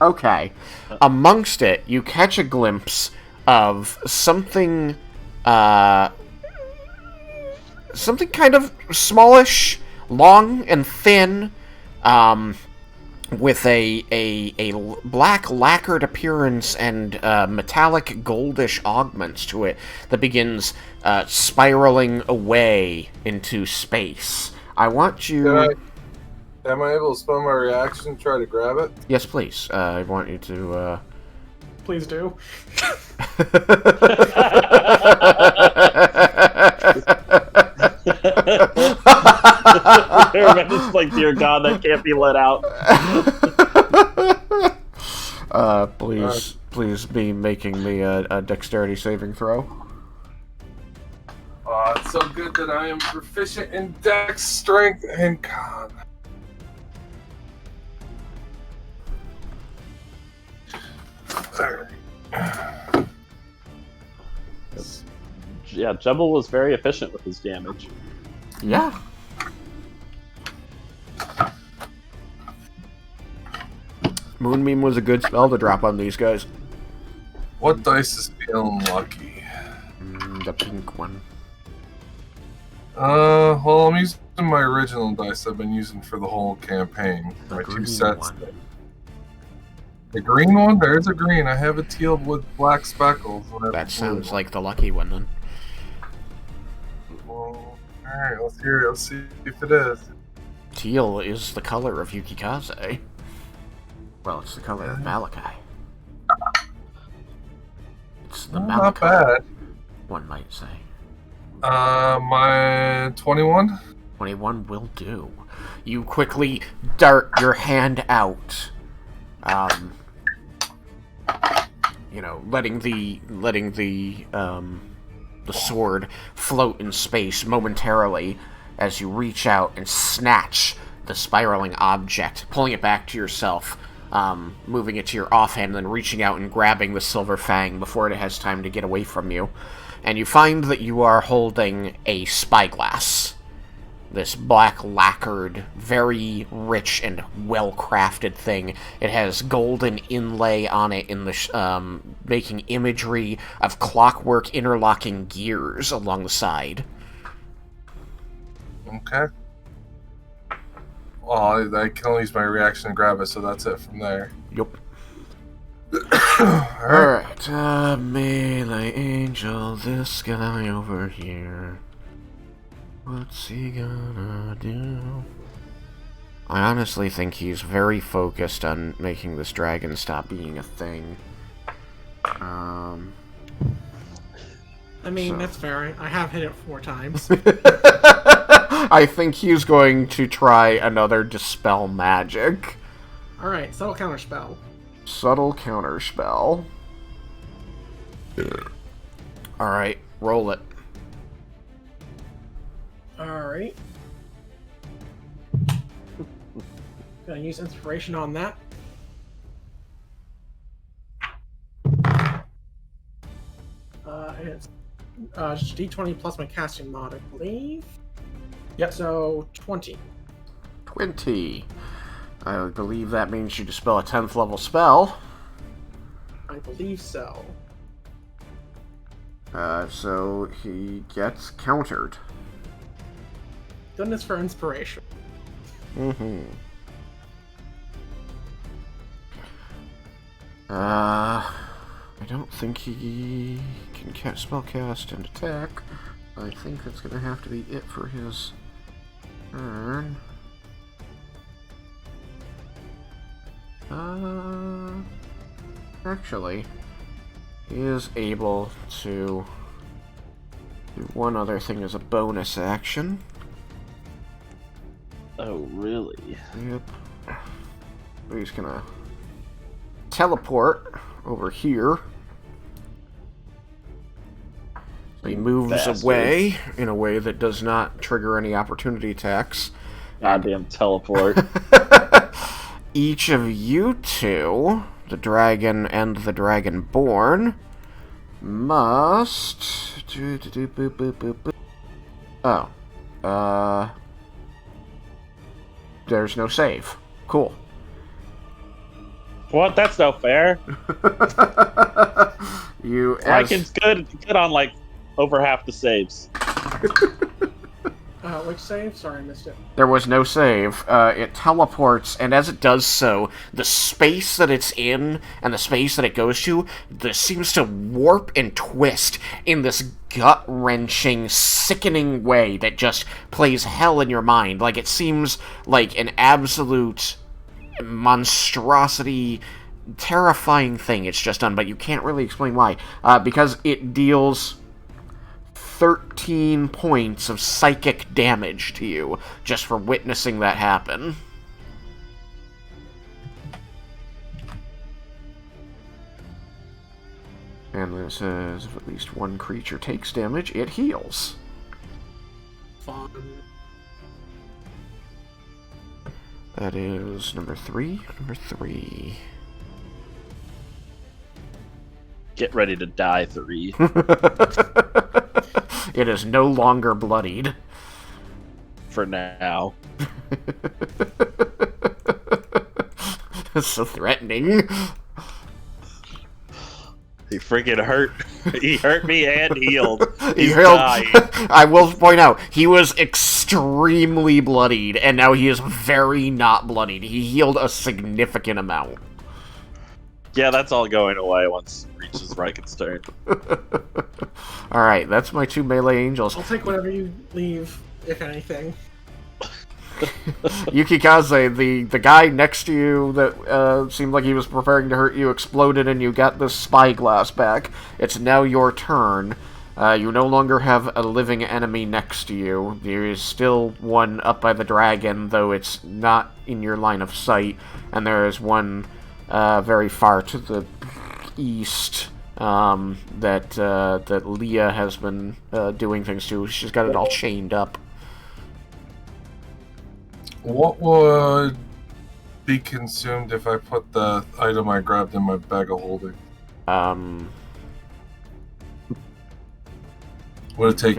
Okay. Amongst it, you catch a glimpse of something, something kind of smallish, long and thin, with a black lacquered appearance and metallic goldish augments to it that begins spiraling away into space. I want you... Am I able to spend my reaction to try to grab it? Yes, please. I want you to... Please do. It's like, dear God, that can't be let out. Please be making me a dexterity saving throw. It's so good that I am proficient in dex, strength, and con. Yeah, Jebel was very efficient with his damage. Yeah. Moonbeam was a good spell to drop on these guys. What dice is feeling lucky? The pink one. Well, I'm using my original dice I've been using for the whole campaign. The My 2 green sets. one. The green one? There's a green. I have a teal with black speckles. That sounds like the lucky one, then. Well, alright, let's hear it. Let's see if it is. Teal is the color of Yukikaze. Well, it's the color of Malachi. It's the Not Malachi, bad. one might say. My 21? 21 will do. You quickly dart your hand out. letting the sword float in space momentarily as you reach out and snatch the spiraling object, pulling it back to yourself, moving it to your offhand, and then reaching out and grabbing the silver fang before it has time to get away from you. And you find that you are holding a spyglass. This black lacquered, very rich and well-crafted thing. It has golden inlay on it in the making imagery of clockwork interlocking gears along the side. Okay. Well, I can only use my reaction to grab it, so that's it from there. Yup. Alright. Alright, melee angel, this guy over here. What's he gonna do? I honestly think he's very focused on making this dragon stop being a thing. I mean, that's fair. I have hit it 4 times. I think he's going to try another Dispel Magic. Alright, subtle counterspell. Subtle Counterspell. Alright, roll it. Alright. Gonna use inspiration on that. It's D20 plus my casting mod, I believe. Yep. So 20. 20. I believe that means you dispel a 10th level spell. I believe so. So he gets countered. Goodness for inspiration. Mm-hmm. I don't think he can spellcast and attack. I think that's gonna have to be it for his turn. Actually, he is able to do one other thing as a bonus action. Oh, really? Yep. He's gonna teleport over here. So he moves Bastard. away in a way that does not trigger any opportunity attacks. Goddamn teleport. Each of you two, the dragon and the dragonborn, must... Oh. There's no save. Cool. What? That's no fair. You Raiken's good on like over half the saves. Which save? Sorry, I missed it. There was no save. It teleports, and as it does so, the space that it's in and the space that it goes to, this seems to warp and twist in this gut-wrenching, sickening way that just plays hell in your mind. Like, it seems like an absolute monstrosity, terrifying thing it's just done, but you can't really explain why. Because it deals 13 points of psychic damage to you just for witnessing that happen. And then it says if at least one creature takes damage, it heals. Fun. That is number 3. Number 3. Get ready to die, 3. It is no longer bloodied. For now. That's so threatening. He freaking hurt. He hurt me and healed. He He's healed. dying. I will point out, he was extremely bloodied, and now he is very not bloodied. He healed a significant amount. Yeah, that's all going away once it reaches Raiken's turn. Alright, that's my 2 melee angels. I'll take whatever you leave, if anything. Yukikaze, the guy next to you that seemed like he was preparing to hurt you exploded and you got the spyglass back. It's now your turn. You no longer have a living enemy next to you. There is still one up by the dragon, though it's not in your line of sight. And there is one very far to the northeast that Leah has been doing things to. She's got it all chained up. What would be consumed if I put the item I grabbed in my bag of holding? Would it take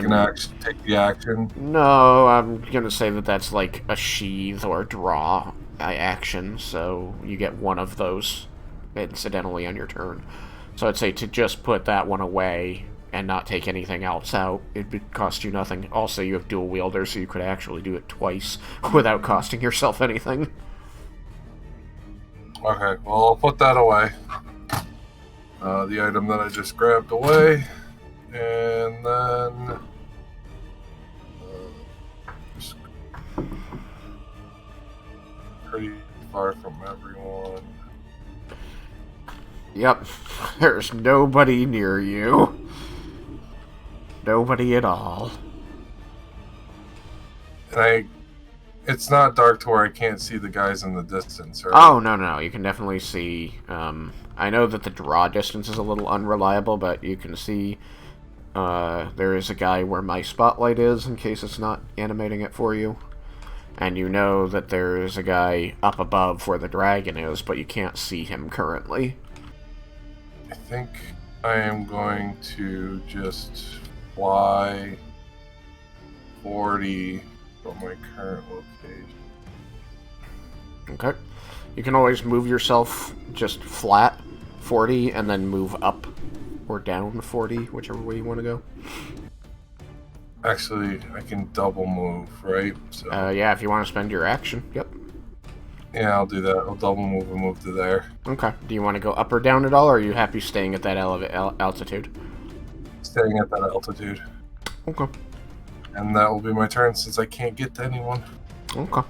take the action? No, I'm gonna say that that's like a sheath or draw action, so you get one of those incidentally on your turn. So I'd say to just put that one away and not take anything else out, it would cost you nothing. Also, you have dual wielder, so you could actually do it twice without costing yourself anything. Okay, well, I'll put that away. The item that I just grabbed away. And then... just pretty far from everyone. Yep, there's nobody near you. Nobody at all. And it's not dark to where I can't see the guys in the distance, right? Oh, no, you can definitely see, I know that the draw distance is a little unreliable, but you can see, there is a guy where my spotlight is, in case it's not animating it for you. And you know that there is a guy up above where the dragon is, but you can't see him currently. I think I am going to just fly 40 from my current location. Okay. You can always move yourself just flat 40 and then move up or down 40, whichever way you want to go. Actually, I can double move, right? So Yeah, if you want to spend your action. Yep. yeah, I'll do that. I'll double move and move to there. Okay. Do you want to go up or down at all, or are you happy staying at that altitude? Staying at that altitude. Okay. And that will be my turn since I can't get to anyone. Okay.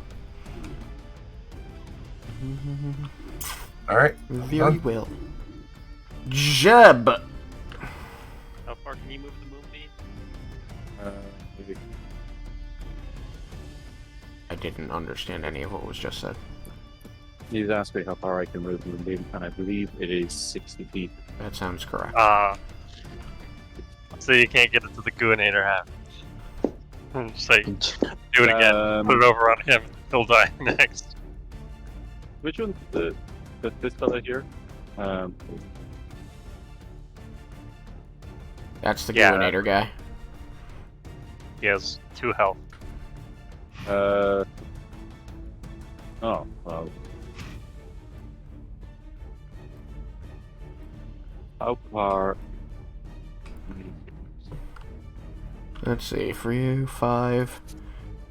Alright. Very well. Jeb! How far can you move the moonbeam? Maybe. I didn't understand any of what was just said. He's asked me how far I can move the moonbeam, and I believe it is 60 feet. That sounds correct. So you can't get it to the Gooinator half. Just like, do it again. Put it over on him. He'll die next. Which one? This fella here? That's the Yeah. Gooinator guy. He has 2 health. Oh, well. How far? Let's see, for you, 5,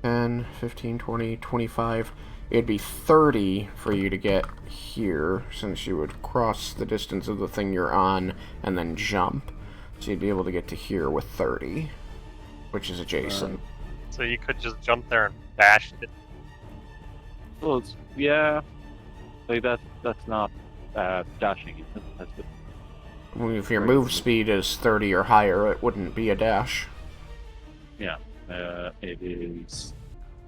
10, 15, 20, 25. It'd be 30 for you to get here, since you would cross the distance of the thing you're on and then jump. So you'd be able to get to here with 30, which is adjacent. So you could just jump there and bash it. Well, yeah. Like that's not dashing. Is it? That's good. Well, if your move speed is 30 or higher, it wouldn't be a dash. Yeah. It is.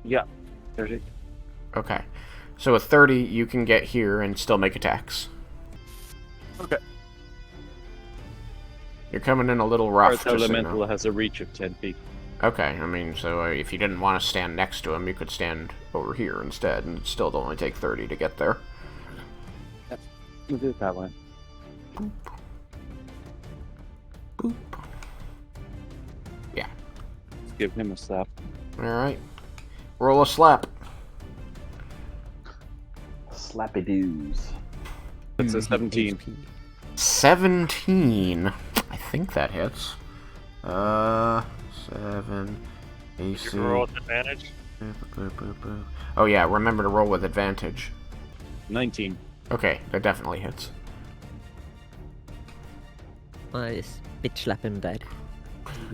Yeah. 30. Okay. So with 30, you can get here and still make attacks. Okay. You're coming in a little rough, Earth just so you Elemental know. has a reach of 10 feet. Okay, I mean, so if you didn't want to stand next to him, you could stand over here instead, and it'd still only take 30 to get there. We'll do it that way. Boop. Boop. Yeah. Let's give him a slap. Alright. Roll a slap. Slappy doos. That's a 17. 17. I think that hits. 7. AC. You can roll with advantage. Oh yeah, remember to roll with advantage. 19. Okay, that definitely hits. I just bitch slap him dead.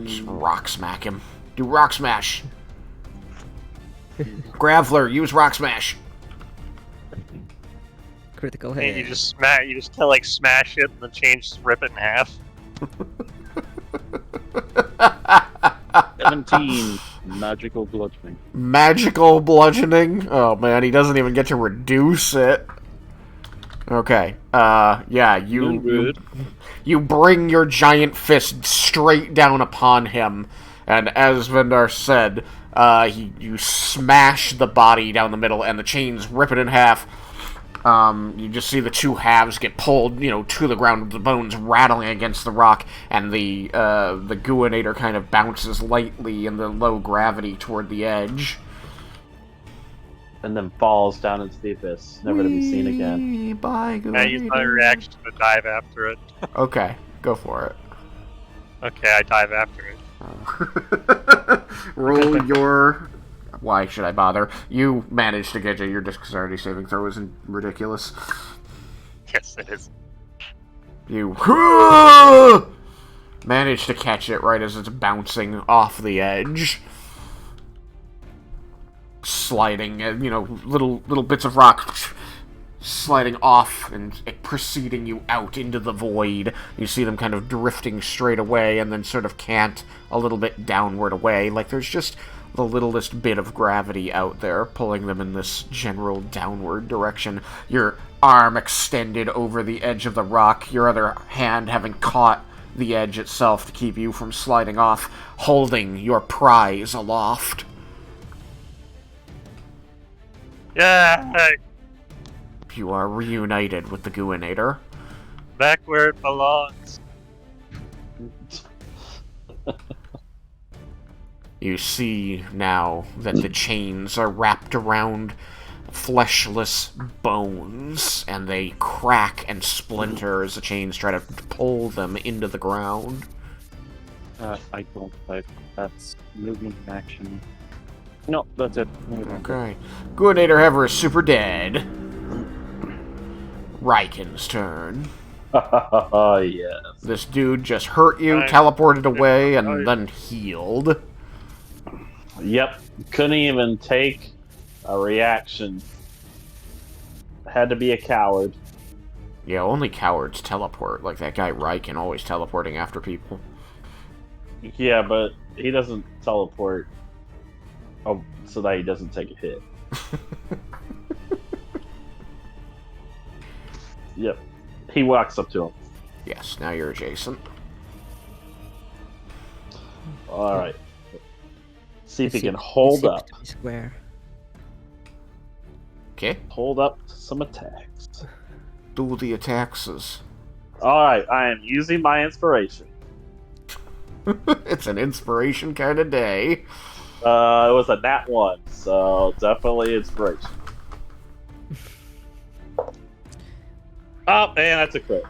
Just rock smack him. Do rock smash. Graveler, use rock smash. Critical And hit. you just smash. You just like smash it and then rip it in half. 17. Magical bludgeoning. Magical bludgeoning? Oh man, he doesn't even get to reduce it. Okay. Yeah, you bring your giant fist straight down upon him, and as Vendar said, you smash the body down the middle, and the chains rip it in half. You just see the two halves get pulled, to the ground, with the bones rattling against the rock, and the Guanator kind of bounces lightly in the low gravity toward the edge. And then falls down into the abyss, never to be seen again. Bye, I use my reaction to dive after it. Okay, go for it. Okay, I dive after it. Roll your... Why should I bother? You managed to get your dexterity saving throw isn't ridiculous. Yes, it is. You managed to catch it right as it's bouncing off the edge. Sliding, little bits of rock sliding off and preceding you out into the void. You see them kind of drifting straight away and then sort of cant a little bit downward away, like there's just the littlest bit of gravity out there pulling them in this general downward direction. Your arm extended over the edge of the rock, your other hand having caught the edge itself to keep you from sliding off, holding your prize aloft. Yeah, You are reunited with the Guanator. back where it belongs. You see now that the chains are wrapped around fleshless bones, and they crack and splinter as the chains try to pull them into the ground. I don't like that's moving action. No, that's it. Okay. Guanator Hever is super dead. Raiken's turn. Yes. This dude just hurt you, Right. teleported away, and then healed. Yep. Couldn't even take a reaction. Had to be a coward. Yeah, only cowards teleport, like that guy Raiken always teleporting after people. Yeah, but he doesn't teleport. Oh, so that he doesn't take a hit. Yep. He walks up to him. Yes, now you're adjacent. Alright. See if he It can seems- hold it seems up. to be square. Okay, Hold up some attacks. do the attacks. Alright, I am using my inspiration. It's an inspiration kind of day. It was a nat 1, so definitely inspiration. Oh, man, that's a crit.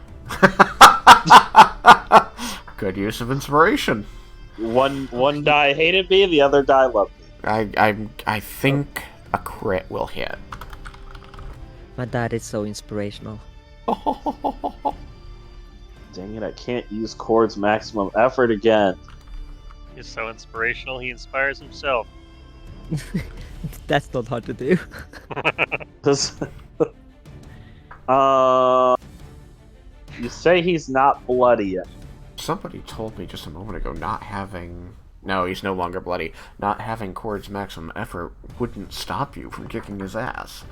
Good use of inspiration. One die hated me, the other die loved me. I think a crit will hit. My dad is so inspirational. Dang it, I can't use Cord's maximum effort again. He's so inspirational, he inspires himself. That's not hard to do. This, you say he's not bloody yet. Somebody told me just a moment ago no, he's no longer bloody. Not having Cord's maximum effort wouldn't stop you from kicking his ass.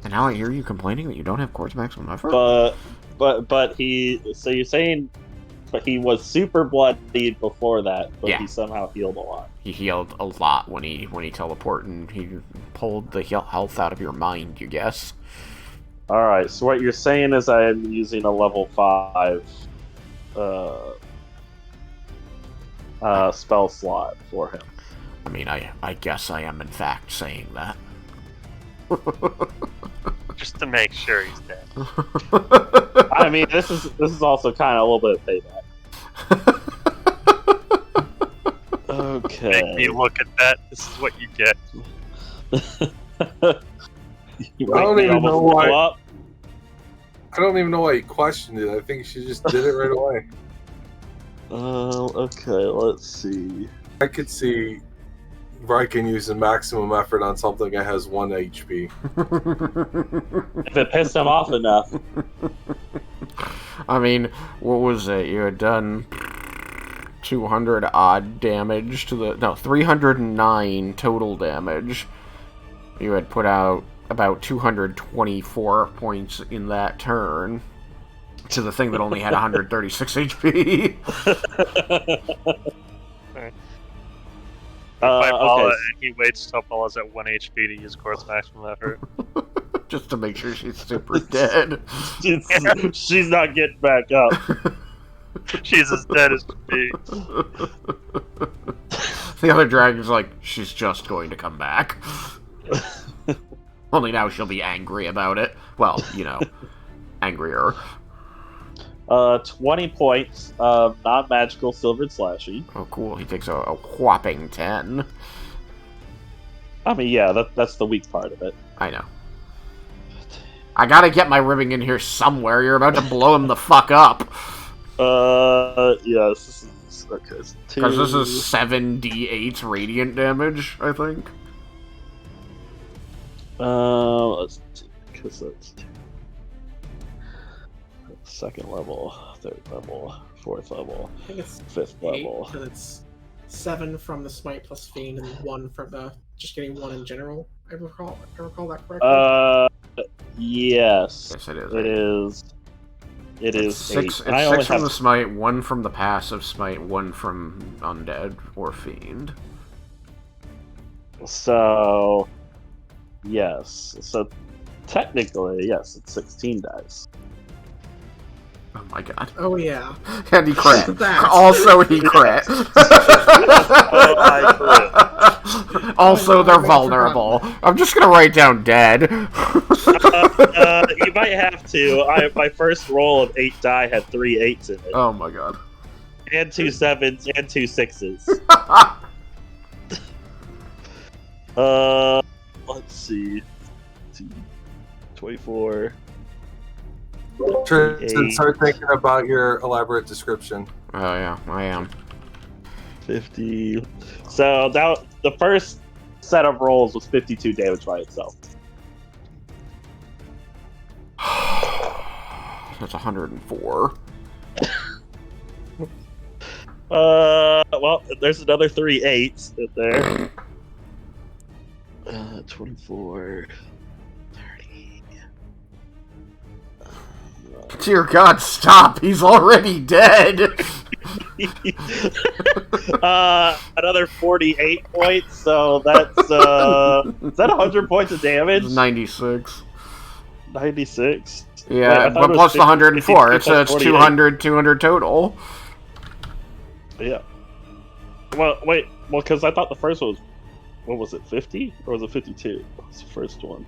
And now I hear you complaining that you don't have Cord's maximum effort? But so you're saying, but he was super bloodied before that, but Yeah. he somehow healed a lot. He healed a lot when he teleported, and he pulled the health out of your mind, you guess. Alright, so what you're saying is I am using a level 5 spell slot for him. I mean, I guess I am in fact saying that. Just to make sure he's dead. I mean, this is also kind of a little bit of payback. Okay. Make me look at that. This is what you get. You I don't make me even know almost why- blow up. I don't even know why you questioned it. I think she just did it right away. Okay, let's see. I could see Raiken using maximum effort on something that has 1 HP. If it pissed him off enough. I mean, what was it? You had done 200 odd damage to 309 total damage. You had put out about 224 points in that turn to the thing that only had 136 HP. Okay. He waits till Paula's at 1 HP to use Court's maximum effort. Just to make sure she's super dead. She's not getting back up. She's as dead as can be. The other dragon's like, she's just going to come back. Only now she'll be angry about it. Well, you know, angrier. 20 points of non-magical silvered slashing. Oh, cool. He takes a whopping 10. I mean, yeah, that's the weak part of it. I know. I gotta get my ribbing in here somewhere. You're about to blow him the fuck up. Yes, this is... Okay, because this is 7d8 radiant damage, I think. Let's see, because that's... Second level, third level, fourth level, I think it's fifth 8, level. because it's 7 from the smite plus fiend and 1 for the just getting 1 in general. I recall that correctly. Yes. Yes, it is. It is. It is 6. It's 6 from the smite, 1 from the passive smite, 1 from undead or fiend. So, yes. So, technically, yes, it's 16 dice. Oh my god. Oh yeah. And he crit. That. Also, he crit. Also, they're vulnerable. I'm just gonna write down dead. You might have to. My first roll of 8 die had 3 8s in it. Oh my god. And 2 7s and 2 6s. Let's see. 24. Tristan, start thinking about your elaborate description. Oh yeah, I am. 50. So that the first set of rolls was 52 damage by itself. That's 104. Well, there's another 3 8s in there. 24. 30. Dear God, stop! He's already dead! Another 48 points, so that's, is that 100 points of damage? 96. 96? Yeah, Wait, but plus the 104, it's 48. 200 total. Yeah. Well, wait, because I thought the first one was, what was it, 50? Or was it 52? What was the first one?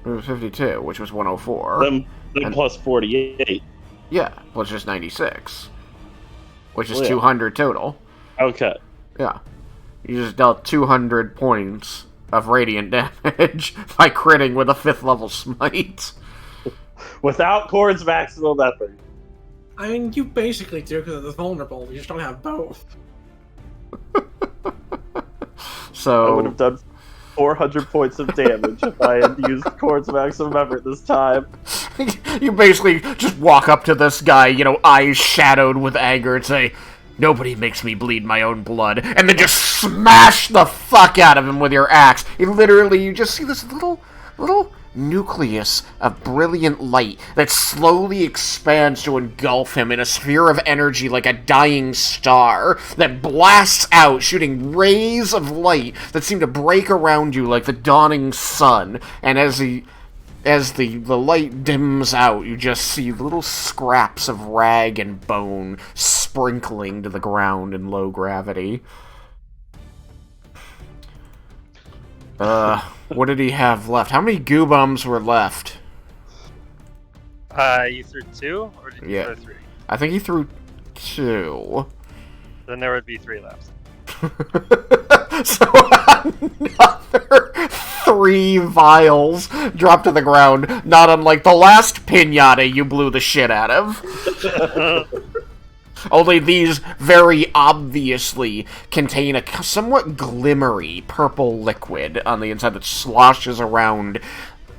It was 52, which was 104. Then plus 48. Yeah, which is 96. Which is Well, yeah. 200 total. Okay. Yeah. You just dealt 200 points of radiant damage by critting with a 5th level smite. Without Cord's maximum effort. I mean, you basically do because it's vulnerable. You just don't have both. So I would have done 400 points of damage if I had used Cord's maximum effort this time. You basically just walk up to this guy, you know, eyes shadowed with anger, and say, "Nobody makes me bleed my own blood," and then just smash the fuck out of him with your axe. It literally, you just see this little nucleus of brilliant light that slowly expands to engulf him in a sphere of energy like a dying star that blasts out, shooting rays of light that seem to break around you like the dawning sun. And as the light dims out, you just see little scraps of rag and bone sprinkling to the ground in low gravity. What did he have left? How many goobums were left? You threw 2, or did you throw 3? I think he threw 2. Then there would be 3 left. So another 3 vials drop to the ground, not unlike the last pinata you blew the shit out of. Only these very obviously contain a somewhat glimmery purple liquid on the inside that sloshes around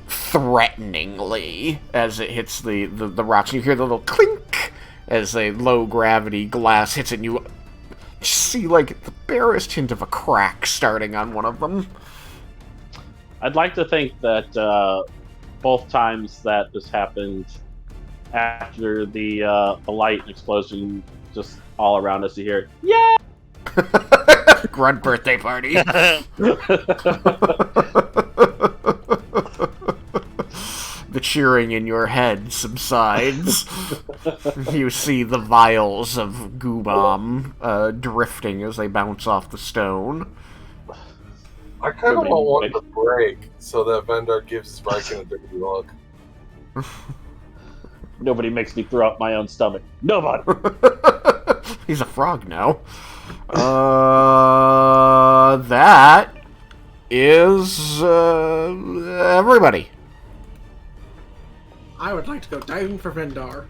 threateningly as it hits the rocks. You hear the little clink as a low-gravity glass hits it, and you see, like, the barest hint of a crack starting on one of them. I'd like to think that both times that this happened, after the light and explosion, just all around us, you hear, "Yeah!" Grunt birthday party. The cheering in your head subsides. You see the vials of goo bomb drifting as they bounce off the stone. I kind of want one to break so that Vendar gives Raiken a dirty look. Nobody makes me throw up my own stomach. Nobody. He's a frog now. That is everybody. I would like to go diving for Vendar.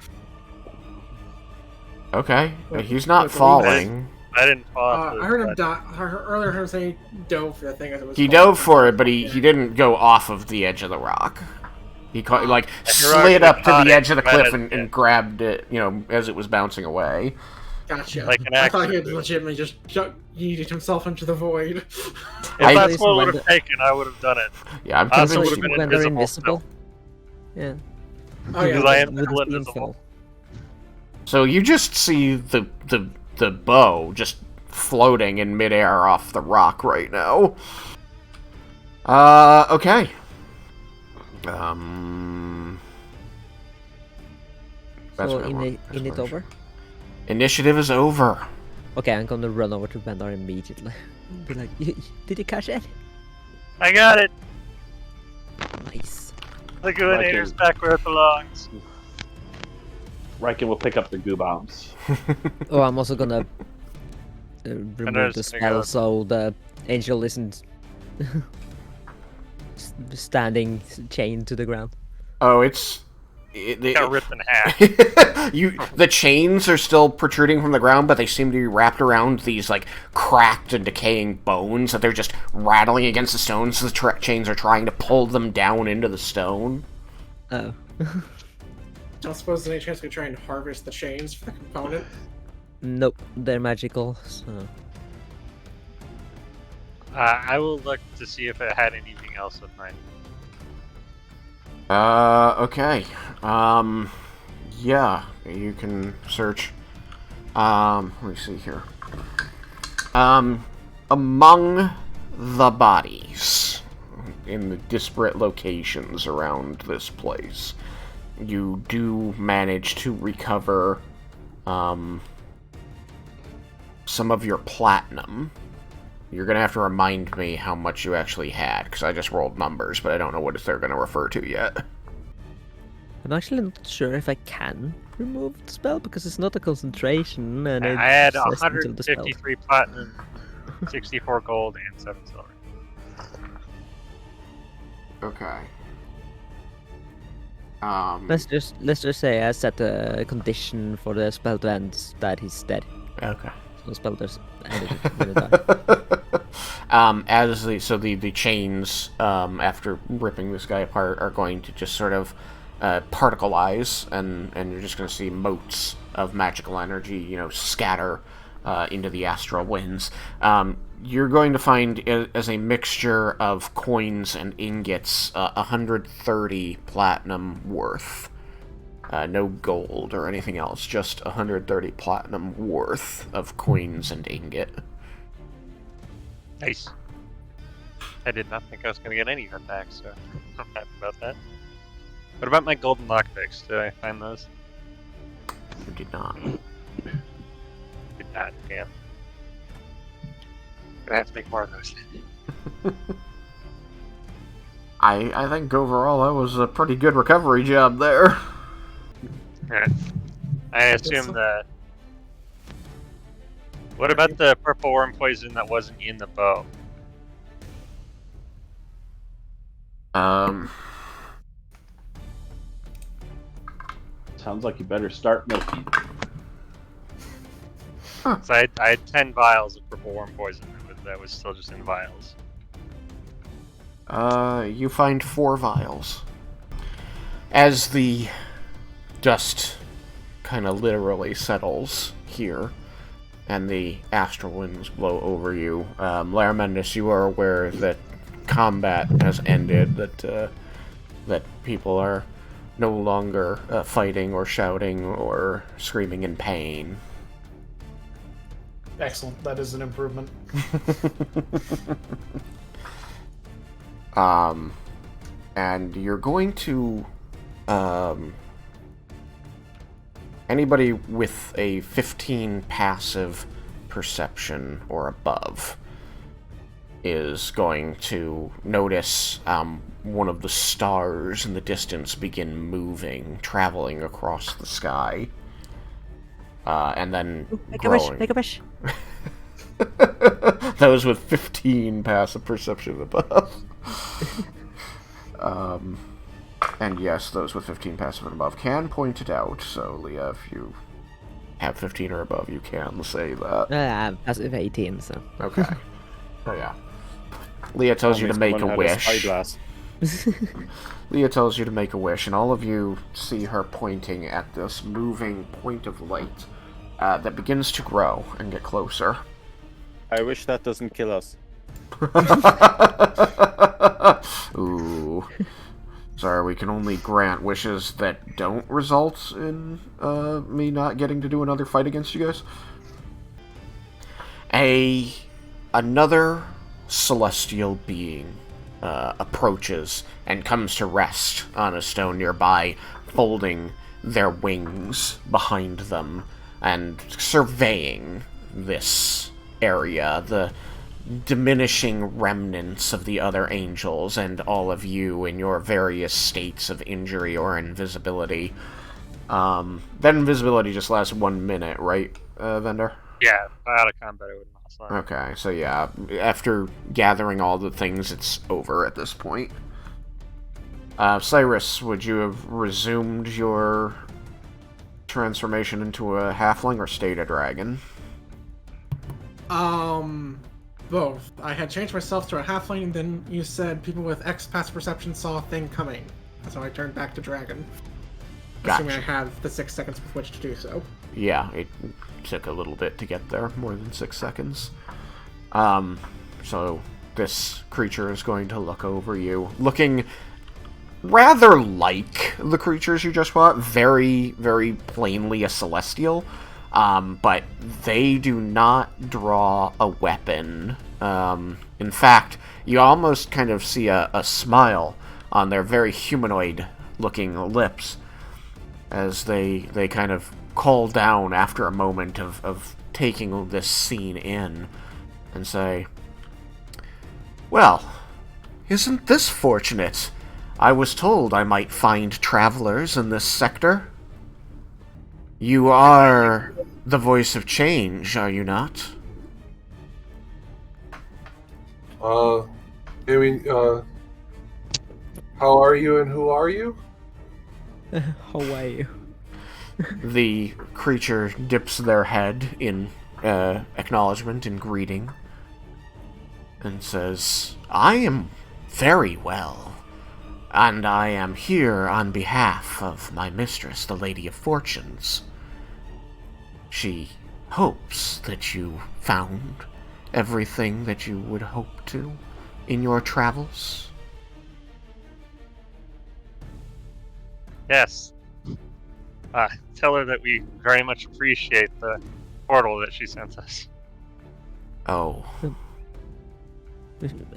Okay, he's not with the falling. I didn't fall off. I heard him earlier. I heard him say he dove for the thing as it was. He falling. dove for it, but he didn't go off of the edge of the rock. He like slid already up to caught the it, edge of the right cliff at and it. grabbed it, as it was bouncing away. Gotcha. Like an I thought he had accident. legitimately just yeeted himself into the void. If I- that's what it would have taken, I would have done it. Yeah, I'm Also convinced. would've been When they're invisible invisible. Yeah. Oh yeah. Because I am With still the invisible. info. So you just see the bow just floating in midair off the rock right now. Okay. That's So what I want. in it over? Initiative is over. Okay, I'm gonna run over to Vendar immediately. Be like, did you catch it? I got it. Nice. The Guinator's back where it belongs. Raiken will pick up the goo bombs. Oh, I'm also gonna remove the just gonna spell go- so the angel isn't standing chained to the ground. Oh, Got ripped in half. The chains are still protruding from the ground, but they seem to be wrapped around these like cracked and decaying bones that they're just rattling against the stones. So the chains are trying to pull them down into the stone. Oh. Don't suppose there's any chance we try and harvest the chains for the component? Nope, they're magical, so... I will look to see if it had anything else with mine. Okay. Yeah, you can search. Let me see here. Among the bodies in the disparate locations around this place, you do manage to recover, some of your platinum. You're gonna have to remind me how much you actually had, because I just rolled numbers, but I don't know what they're gonna refer to yet. I'm actually not sure if I can remove the spell, because it's not a concentration, and I had it's less until the spell. 153 platinum, 64 gold, and 7 silver. Okay. Let's just say I set a condition for the spell to end that he's dead. Okay. So the spell does end it when it dies. The chains, after ripping this guy apart, are going to just sort of particleize, and you're just going to see motes of magical energy, scatter into the astral winds. You're going to find, as a mixture of coins and ingots, 130 platinum worth. No gold or anything else, just 130 platinum worth of coins and ingot. Nice. I did not think I was going to get any of that back, so I'm happy about that. What about my golden lockpicks? Did I find those? You did not. Did not, damn. Gonna have to make more of those. I think overall that was a pretty good recovery job there. Alright. I assume that. What about the purple worm poison that wasn't in the bow? Sounds like you better start milking. So I had 10 vials of purple worm poison that was still just in vials. You find 4 vials. As the dust kind of literally settles here, and the astral winds blow over you, Laramendus, you are aware that combat has ended, that people are no longer fighting or shouting or screaming in pain. Excellent. That is an improvement. And you're going to, anybody with a 15 passive perception or above is going to notice one of the stars in the distance begin moving, traveling across the sky, and then growing. Make a wish. Those with 15 passive perception above. And yes, those with 15 passive and above can point it out. So, Leah, if you have 15 or above, you can say that. Passive 18, so. Okay. Oh, yeah. Leah tells you to make a wish. Leah tells you to make a wish, and all of you see her pointing at this moving point of light that begins to grow and get closer. I wish that doesn't kill us. Ooh. Sorry, we can only grant wishes that don't result in me not getting to do another fight against you guys. Another celestial being approaches and comes to rest on a stone nearby, folding their wings behind them and surveying this area, the diminishing remnants of the other angels and all of you in your various states of injury or invisibility. That invisibility just lasts 1 minute, right, Vendar? Yeah, out of combat it would not. Sorry. Okay, so yeah, after gathering all the things, it's over at this point. Cyrus, would you have resumed your transformation into a halfling or stayed a dragon? Both. I had changed myself to a halfling, and then you said people with X passive perception saw a thing coming. So I turned back to dragon. Gotcha. Assuming I have the 6 seconds with which to do so. Yeah, it took a little bit to get there, more than 6 seconds. So this creature is going to look over you, looking rather like the creatures you just fought, very, very plainly a celestial. But they do not draw a weapon. In fact, you almost kind of see a smile on their very humanoid-looking lips as they kind of call down after a moment of taking this scene in and say, "Well, isn't this fortunate? I was told I might find travelers in this sector. You are the voice of change, are you not?" I mean, how are you and who are you? How are you? The creature dips their head in acknowledgement and greeting and says, "I am very well, and I am here on behalf of my mistress, the Lady of Fortunes. She hopes that you found everything that you would hope to in your travels." Yes. Tell her that we very much appreciate the portal that she sent us. Oh,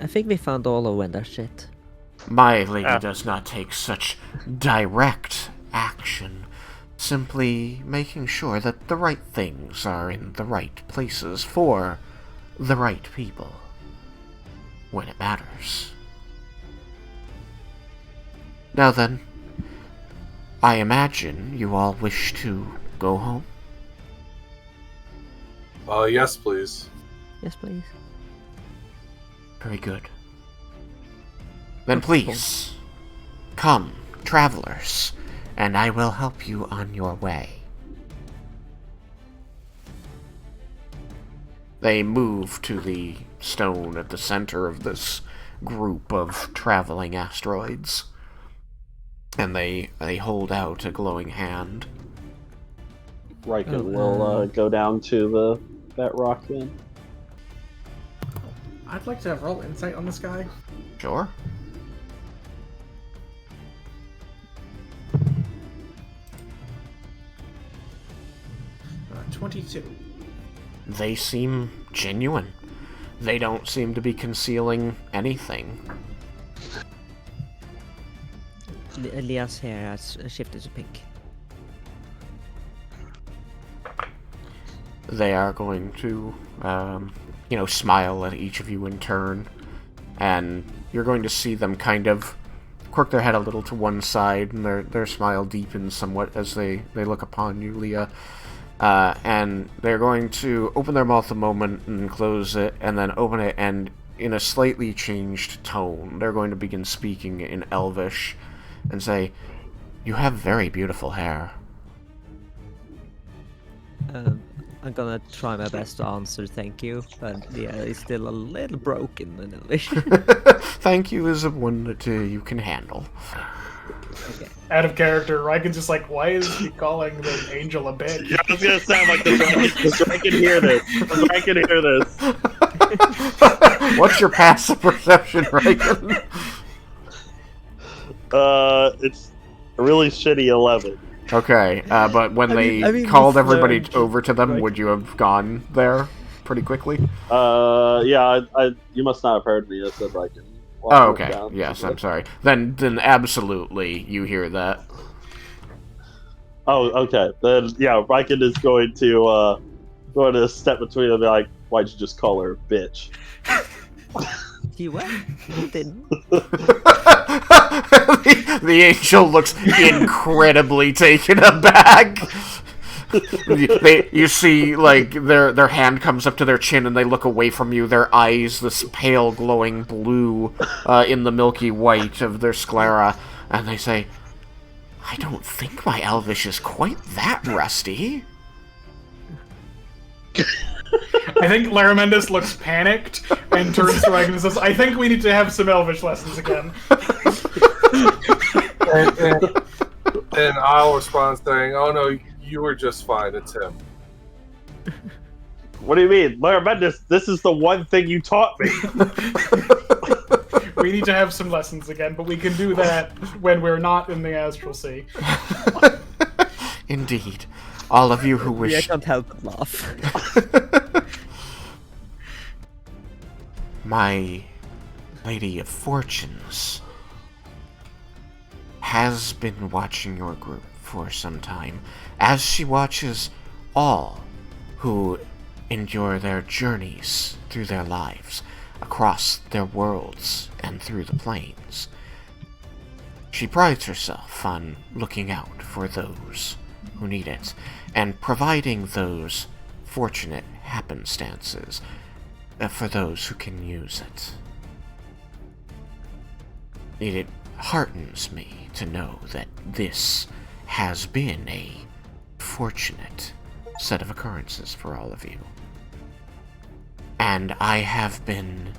I think we found all of Vendar shit. my lady does not take such direct action, simply making sure that the right things are in the right places for the right people when it matters. Now then, I imagine you all wish to go home? Yes, please. Yes, please. Very good. Then please, come, travelers, and I will help you on your way. They move to the stone at the center of this group of traveling asteroids, and they hold out a glowing hand. Raiken will go down to that rock then. I'd like to roll insight on this guy. Sure. 22. They seem genuine. They don't seem to be concealing anything. Leah's hair has shifted to pink. They are going to, smile at each of you in turn. And you're going to see them kind of quirk their head a little to one side, and their smile deepens somewhat as they look upon you, Leah. And they're going to open their mouth a moment and close it, and then open it, and in a slightly changed tone, they're going to begin speaking in Elvish and say, "You have very beautiful hair." I'm gonna try my best to answer thank you, but yeah, it's still a little broken in English. Thank you is one that you can handle. Okay. Out of character, Raiken's just like, why is he calling the angel a bitch? Yeah, I was gonna sound like this. I can hear this. I can hear this. What's your passive perception, Raiken? It's a really shitty 11. Okay, but when I mean, called with, everybody over to them, like- would you have gone there pretty quickly? Yeah, you must not have heard me. I said I can. Oh, okay. Yes, I'm sorry. Then absolutely, you hear that. Oh, okay. Then yeah, Raiken is going to step between them and be like, "Why'd you just call her a bitch?" You what? You didn't. The angel looks incredibly taken aback. You see, like, their hand comes up to their chin and they look away from you, their eyes this pale glowing blue in the milky white of their sclera, and they say, "I don't think my Elvish is quite that rusty." I think Laramentis looks panicked and turns to Raiken and says, I think we need to have some Elvish lessons again. And I'll respond saying, "Oh no, you were just fine. It's him." What do you mean, Laramentis? This is the one thing you taught me. We need to have some lessons again, but we can do that when we're not in the Astral Sea. Indeed. All of you who Yeah, I wish... can't help but laugh. My Lady of Fortunes has been watching your group for some time, as she watches all who endure their journeys through their lives, across their worlds and through the planes. She prides herself on looking out for those who need it, and providing those fortunate happenstances for those who can use it. It heartens me to know that this has been a fortunate set of occurrences for all of you. And I have been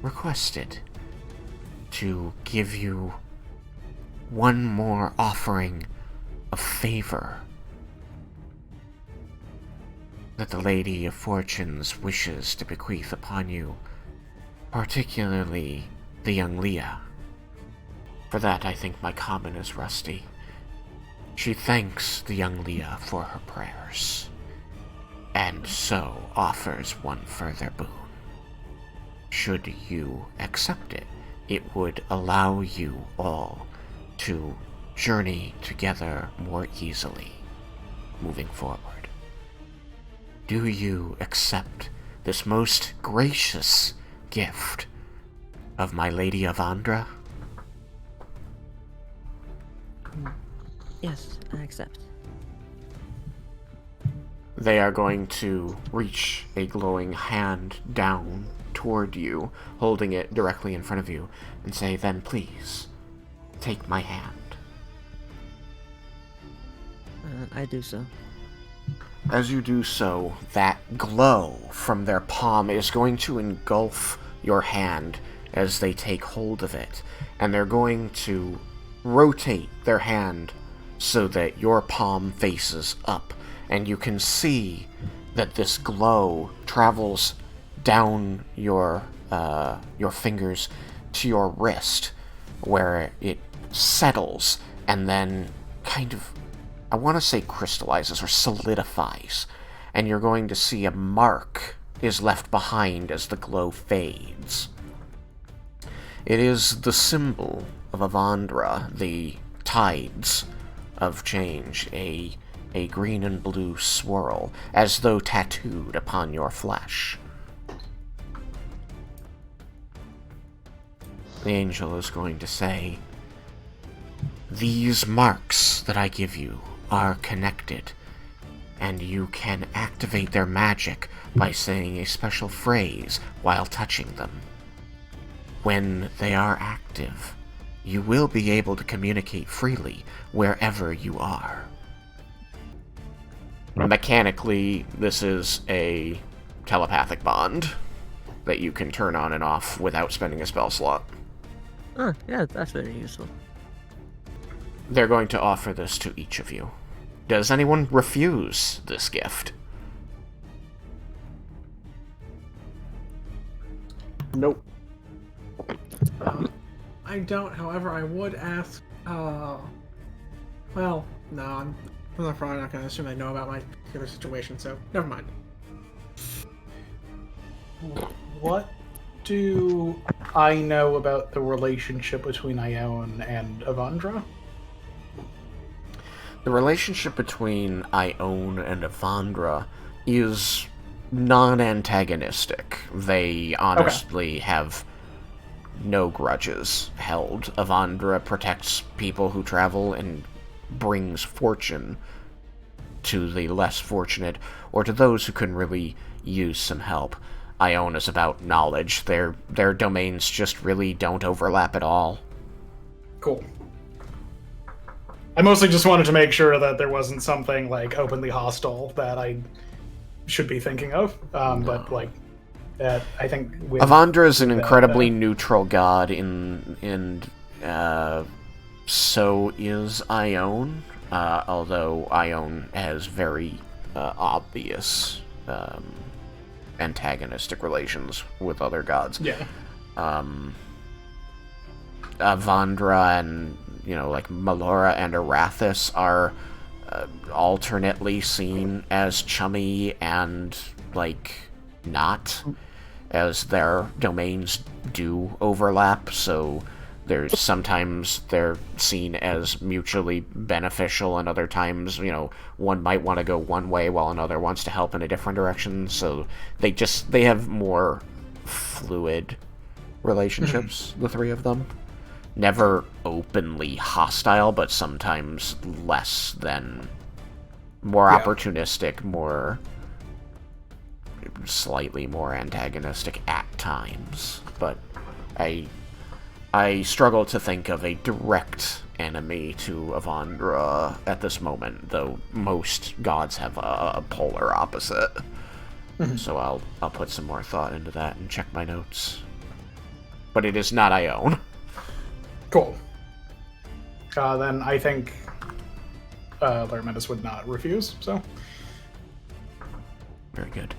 requested to give you one more offering of favor that the Lady of Fortunes wishes to bequeath upon you, particularly the young Leah. For that, I think my common is rusty. She thanks the young Leah for her prayers, and so offers one further boon. Should you accept it, it would allow you all to journey together more easily moving forward. Do you accept this most gracious gift of my Lady of Andra? Yes, I accept. They are going to reach a glowing hand down toward you, holding it directly in front of you, and say, "Then please, take my hand." I do so. As you do so, that glow from their palm is going to engulf your hand as they take hold of it, and they're going to rotate their hand so that your palm faces up, and you can see that this glow travels down your fingers to your wrist, where it settles and then kind of, I want to say crystallizes or solidifies, and you're going to see a mark is left behind as the glow fades. It is the symbol of Avandra, the tides of change, a green and blue swirl, as though tattooed upon your flesh. The angel is going to say, "These marks that I give you are connected, and you can activate their magic by saying a special phrase while touching them. When they are active, you will be able to communicate freely wherever you are." Mechanically, this is a telepathic bond that you can turn on and off without spending a spell slot. Oh, yeah, that's very useful. They're going to offer this to each of you. Does anyone refuse this gift? Nope. I don't, however, I would ask, well, no, I'm probably not going to assume they know about my particular situation, so never mind. What do I know about the relationship between Ione and Avandra? The relationship between Ione and Avandra is non-antagonistic. They honestly have no grudges held. Avandra protects people who travel and brings fortune to the less fortunate, or to those who can really use some help. Ione is about knowledge. Their domains just really don't overlap at all. Cool. I mostly just wanted to make sure that there wasn't something like openly hostile that I should be thinking of. But like that, I think with Avandra is an incredibly neutral god, and so is Ione. Although Ione has very obvious antagonistic relations with other gods. Yeah. Avandra and, like Melora and Arathis are alternately seen as chummy and, not, as their domains do overlap, so sometimes they're seen as mutually beneficial, and other times, one might want to go one way while another wants to help in a different direction, so they have more fluid relationships, the three of them. Never openly hostile, but sometimes less than, more opportunistic, slightly more antagonistic at times, but I struggle to think of a direct enemy to Avandra at this moment, though most gods have a polar opposite. So I'll put some more thought into that and check my notes. But it is not Ione. Cool. Then I think Laramentis would not refuse, so. Very good.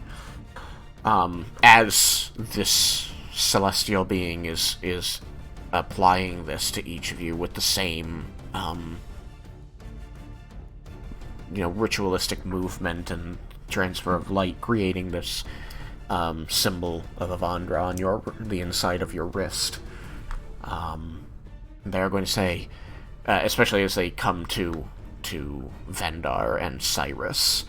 As this celestial being is applying this to each of you with the same, ritualistic movement and transfer of light, creating this symbol of Avandra on the inside of your wrist. They're going to say, especially as they come to Vendar and Cyrus,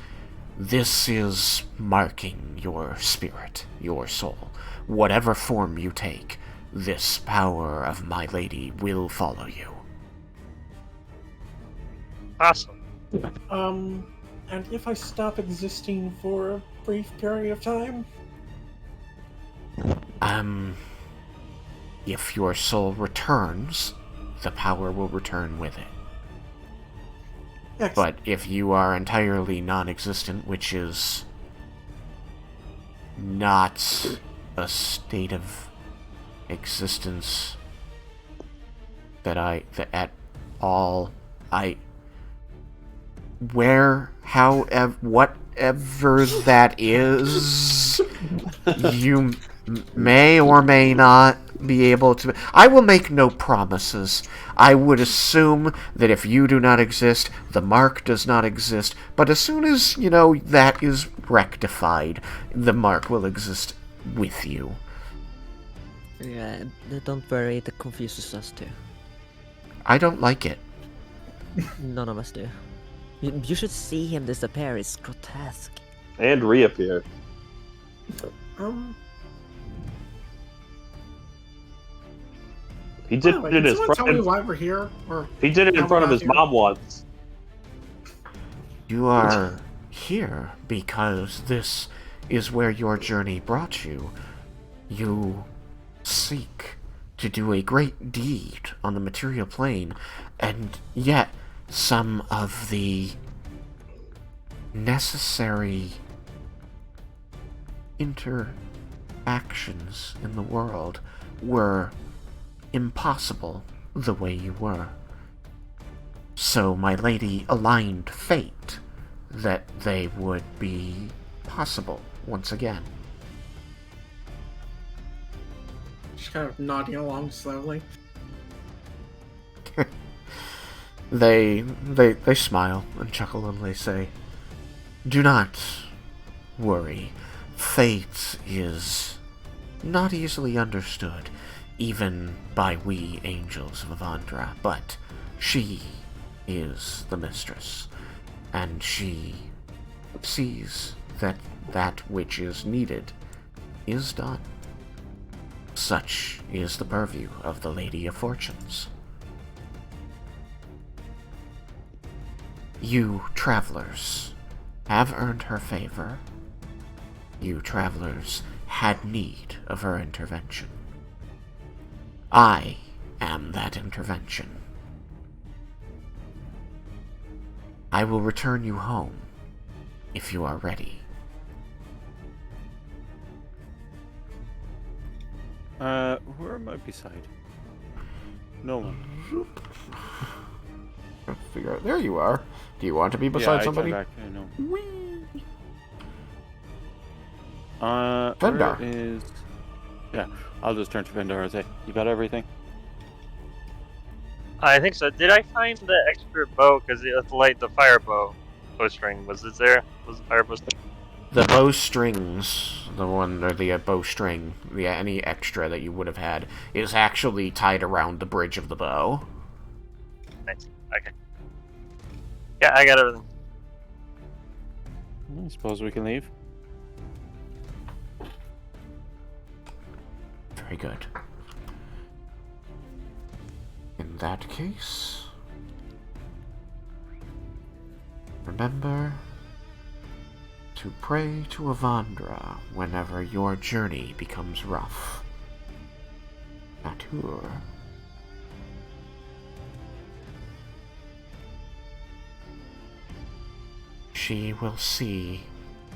"This is marking your spirit, your soul. Whatever form you take, this power of my lady will follow you." Awesome. And if I stop existing for a brief period of time? If your soul returns, the power will return with it. Excellent. But if you are entirely non-existent, which is not a state of existence whatever that is, you may or may not be able to... I will make no promises. I would assume that if you do not exist, the mark does not exist, but as soon as, that is rectified, the mark will exist with you. Yeah, don't worry, it confuses us too. I don't like it. None of us do. You should see him disappear, it's grotesque. And reappear. He did By it the way, in can his someone tell me front. why we're here? Or He did it in how front we of his got here? mom once. You are here because this is where your journey brought you. You seek to do a great deed on the material plane, and yet some of the necessary interactions in the world were impossible the way you were. So my lady aligned fate that they would be possible once again. Just kind of nodding along slowly. They smile and chuckle and they say, "Do not worry. Fate is not easily understood, even by we angels of Vendar, but she is the mistress, and she sees that that which is needed is done. Such is the purview of the Lady of Fortunes. You travelers have earned her favor. You travelers had need of her intervention. I am that intervention. I will return you home if you are ready." Who am I beside? No one. Figure out. There you are. Do you want to be beside somebody? Back, I know. Whee! Vendar. Where is... Yeah, I'll just turn to Vendar and say, "You got everything?" I think so. Did I find the extra bow? Because the fire bowstring was it there? Was the fire bowstring? The bowstrings, the one or the bowstring, any extra that you would have had, is actually tied around the bridge of the bow. Nice. Okay. Yeah, I got everything. I suppose we can leave. Very good. In that case, remember to pray to Vendar whenever your journey becomes rough. Mature. She will see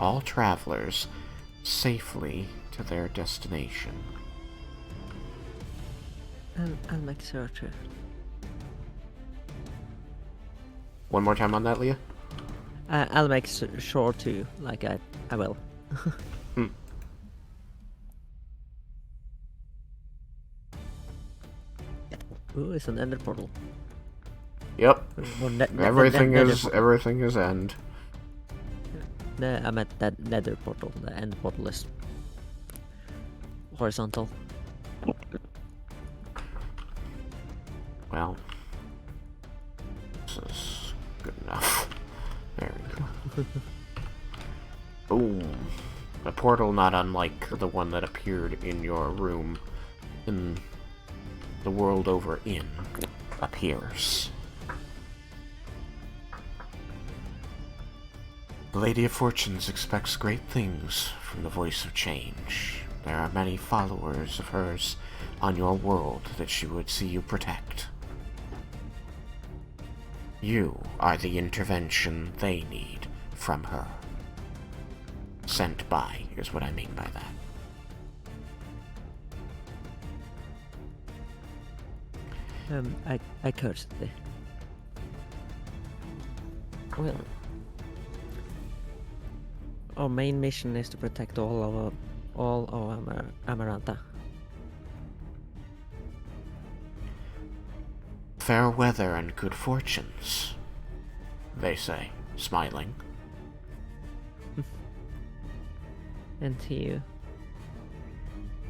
all travelers safely to their destination. I'll make sure to. One more time on that, Leah? I'll make sure to, like I will. Ooh, it's an ender portal. Yep. Everything is portal. everything is end. No, I meant that nether portal. The end portal is horizontal. Well, this is good enough. There we go. Boom. A portal not unlike the one that appeared in your room in the World Over Inn appears. The Lady of Fortunes expects great things from the Voice of Change. There are many followers of hers on your world that she would see you protect. You are the intervention they need from her. Sent by is what I mean by that. I cursed it. Well, Our main mission is to protect all our Amaranta. Fair weather and good fortunes, they say, smiling. And to you.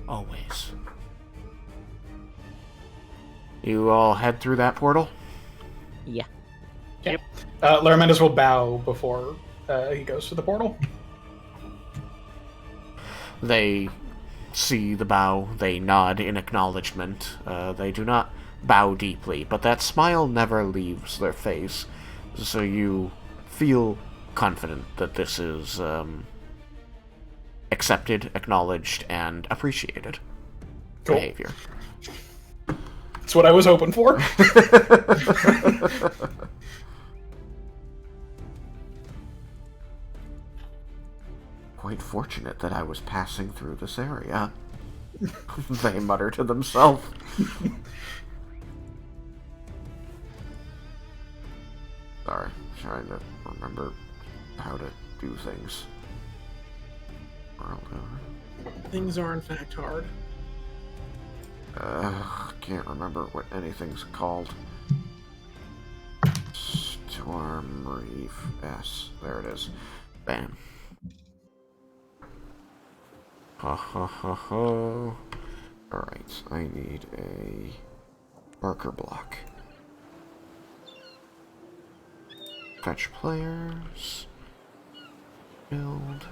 Always. You all head through that portal? Yeah. Yep. Laramentis will bow before he goes to the portal. They see the bow, they nod in acknowledgement. They do not bow deeply, but that smile never leaves their face, so you feel confident that this is accepted, acknowledged, and appreciated Cool. behavior. That's what I was hoping for. Quite fortunate that I was passing through this area, they mutter to themselves. Sorry, trying to remember how to do things. World over. Things are in fact hard. Can't remember what anything's called. Storm Reef S. There it is. Bam. Ha ha ha ha. Alright, I need a marker block. Fetch players. Build.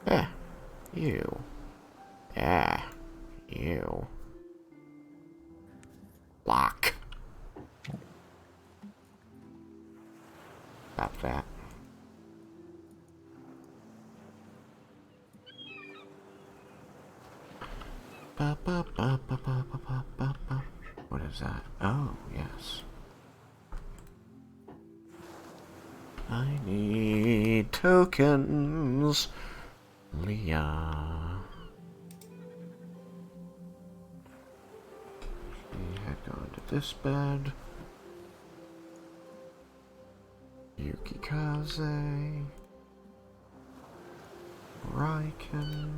Yeah. You. Yeah. You. Lock. Stop that. What is that? Oh, yes. I need tokens. Leah. We had gone to this bed. Yukikaze. Raiken.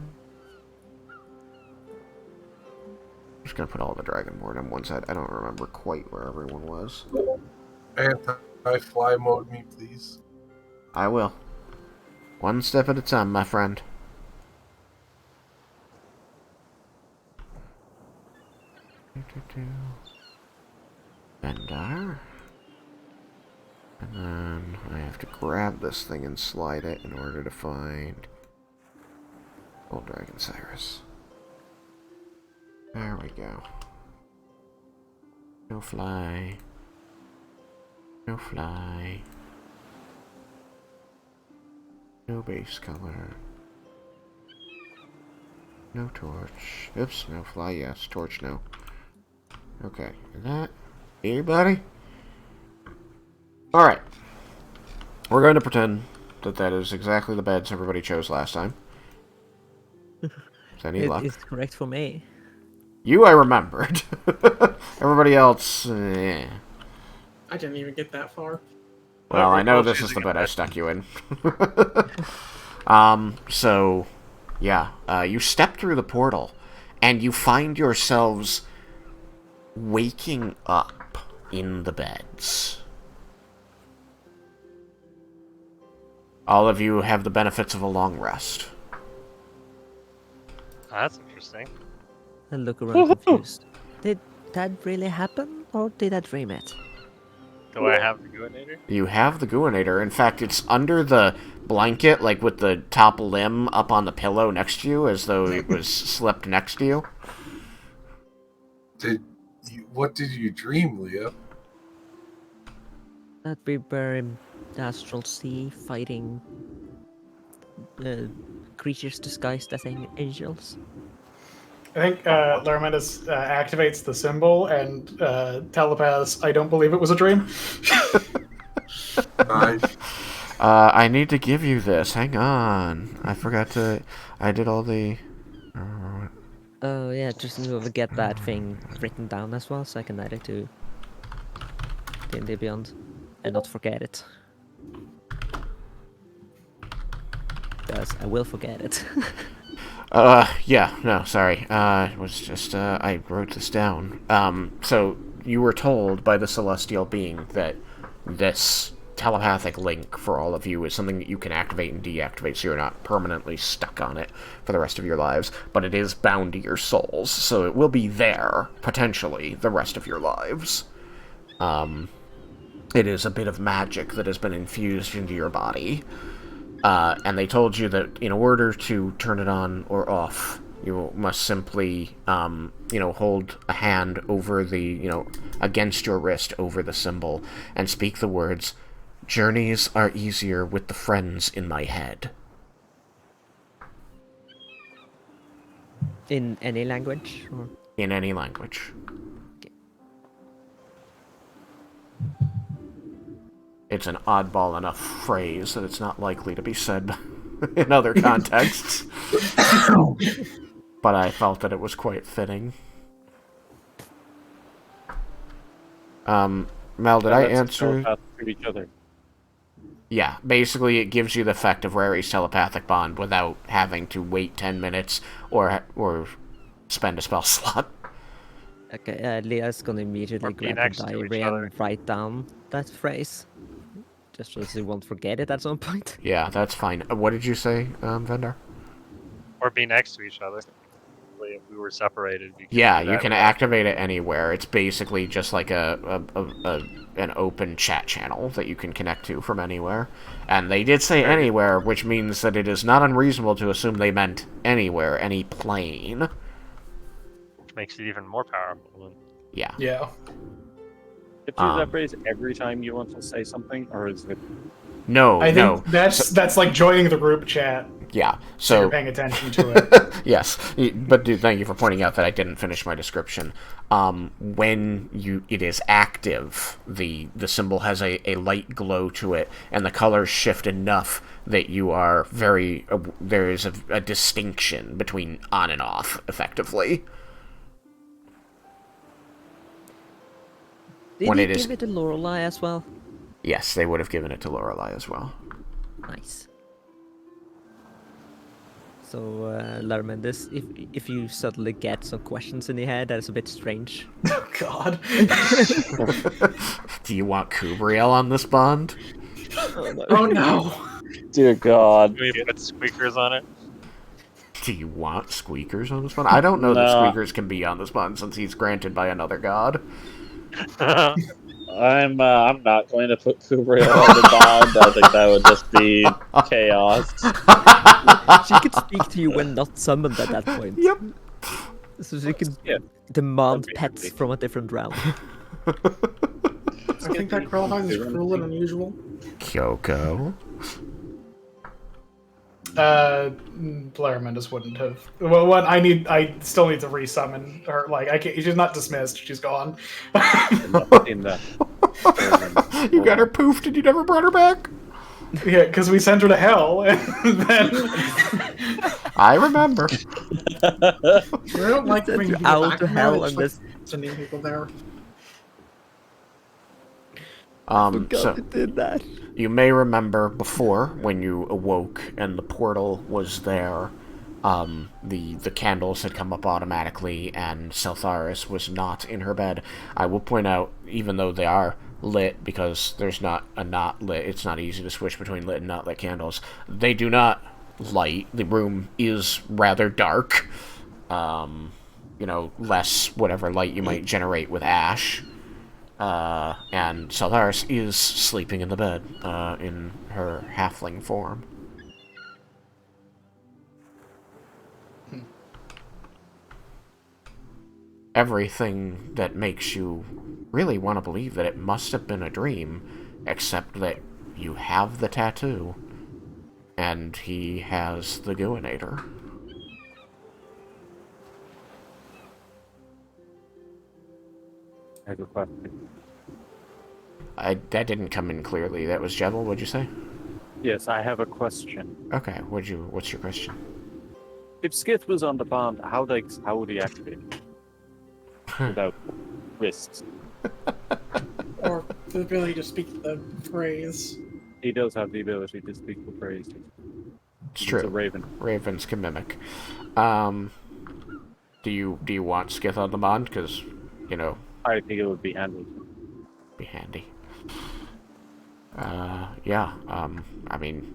I'm just gonna put all the Dragonborn on one side. I don't remember quite where everyone was. Anti-fly mode me, please. I will. One step at a time, my friend. Vendar. And then I have to grab this thing and slide it in order to find Old Dragon Cyrus. There we go. No fly. No fly. No base color. No torch. Oops, no fly, yes. Torch, no. Okay, is that anybody? Alright. We're going to pretend that that is exactly the beds everybody chose last time. Is any luck? It's correct for me. You, I remembered. Everybody else, eh. I didn't even get that far. Well, I know this is the bed I stuck you in. So, yeah, you step through the portal, and you find yourselves waking up in the beds. All of you have the benefits of a long rest. Oh, that's interesting. I look around confused. Did that really happen, or did I dream it? Do I have the Guinator? You have the Guinator. In fact, it's under the blanket, like with the top limb up on the pillow next to you, as though it was slept next to you. What did you dream, Leah? That we were in the astral sea fighting creatures disguised as angels. I think Laramentis activates the symbol and telepaths, I don't believe it was a dream. Nice. I need to give you this. Hang on. I forgot to... I did all the... Oh yeah, just in order to get that thing written down as well, so I can add it to D&D Beyond and not forget it. because I will forget it. Yeah, no, sorry. It was just, I wrote this down. So, you were told by the celestial being that this telepathic link for all of you is something that you can activate and deactivate, so you're not permanently stuck on it for the rest of your lives, but it is bound to your souls, so it will be there, potentially, the rest of your lives. It is a bit of magic that has been infused into your body. And they told you that in order to turn it on or off, you must simply, hold a hand over the, against your wrist over the symbol and speak the words, "Journeys are easier with the friends in my head." In any language? Or? In any language. It's an oddball enough phrase that it's not likely to be said in other contexts. But I felt that it was quite fitting. Mel, did I answer? To each other. Yeah, basically it gives you the effect of Rary's telepathic bond without having to wait 10 minutes or spend a spell slot. Okay, Leah's gonna immediately be grab next the to each diary other. and write down that phrase. Just so she won't forget it at some point. Yeah, that's fine. What did you say, Vendar? Or be next to each other. If we were separated, we could Yeah, do you that can without- activate it anywhere. It's basically just like an open chat channel that you can connect to from anywhere. And they did say anywhere, which means that it is not unreasonable to assume they meant anywhere, any plane. Which makes it even more powerful. Yeah. Yeah. If you use that phrase every time you want to say something, or is it? No, I think that's like joining the group chat. Yeah, So so you're paying attention to it. yes, but thank you for pointing out that I didn't finish my description. When it is active, the symbol has a light glow to it, and the colors shift enough that you are there is a distinction between on and off, effectively. Did When he it is- give it to Lorelei as well? Yes, they would have given it to Lorelei as well. Nice. So, Larmendis, if you suddenly get some questions in your head, that is a bit strange. Oh God. Do you want Kubriel on this bond? Oh no! Dear God. Do we put squeakers on it? Do you want Squeakers on this bond? I don't know that No. Squeakers can be on this bond since he's granted by another god. I'm not going to put Kubriel on the bond. I think that would just be chaos. She could speak to you when not summoned at that point. Yep. So she can Yeah. demand That'd be pets handy. from a different realm. I think that qualifies as cruel and unusual. Kyoko? Blair Mendes wouldn't have. Well, what I still need to resummon her. Like, I can't. She's not dismissed. She's gone. In that. You got her poofed and you never brought her back? Yeah, because we sent her to hell, and then I remember. I don't like Sent bringing you people out back to now, hell it's and like this. sending people there. God, So it did that. you may remember before when you awoke and the portal was there, the candles had come up automatically and Seltharis was not in her bed. I will point out, even though they are lit, because there's not a not lit, it's not easy to switch between lit and not lit candles. They do not light. The room is rather dark. Less whatever light you might generate with ash. And Seltharis is sleeping in the bed, in her halfling form. Everything that makes you really want to believe that it must have been a dream, except that you have the tattoo, and he has the Guinator. I have a question. That didn't come in clearly. That was Jebel, what'd you say? Yes, I have a question. Okay, what's your question? If Skith was on the bond, how would he activate it? Without wrists. Or the ability to speak the phrase. He does have the ability to speak the phrase. It's He's true. a raven. Ravens can mimic. Do you want Skith on the bond? Because, you know, I think it would be handy. be handy. Yeah. I mean,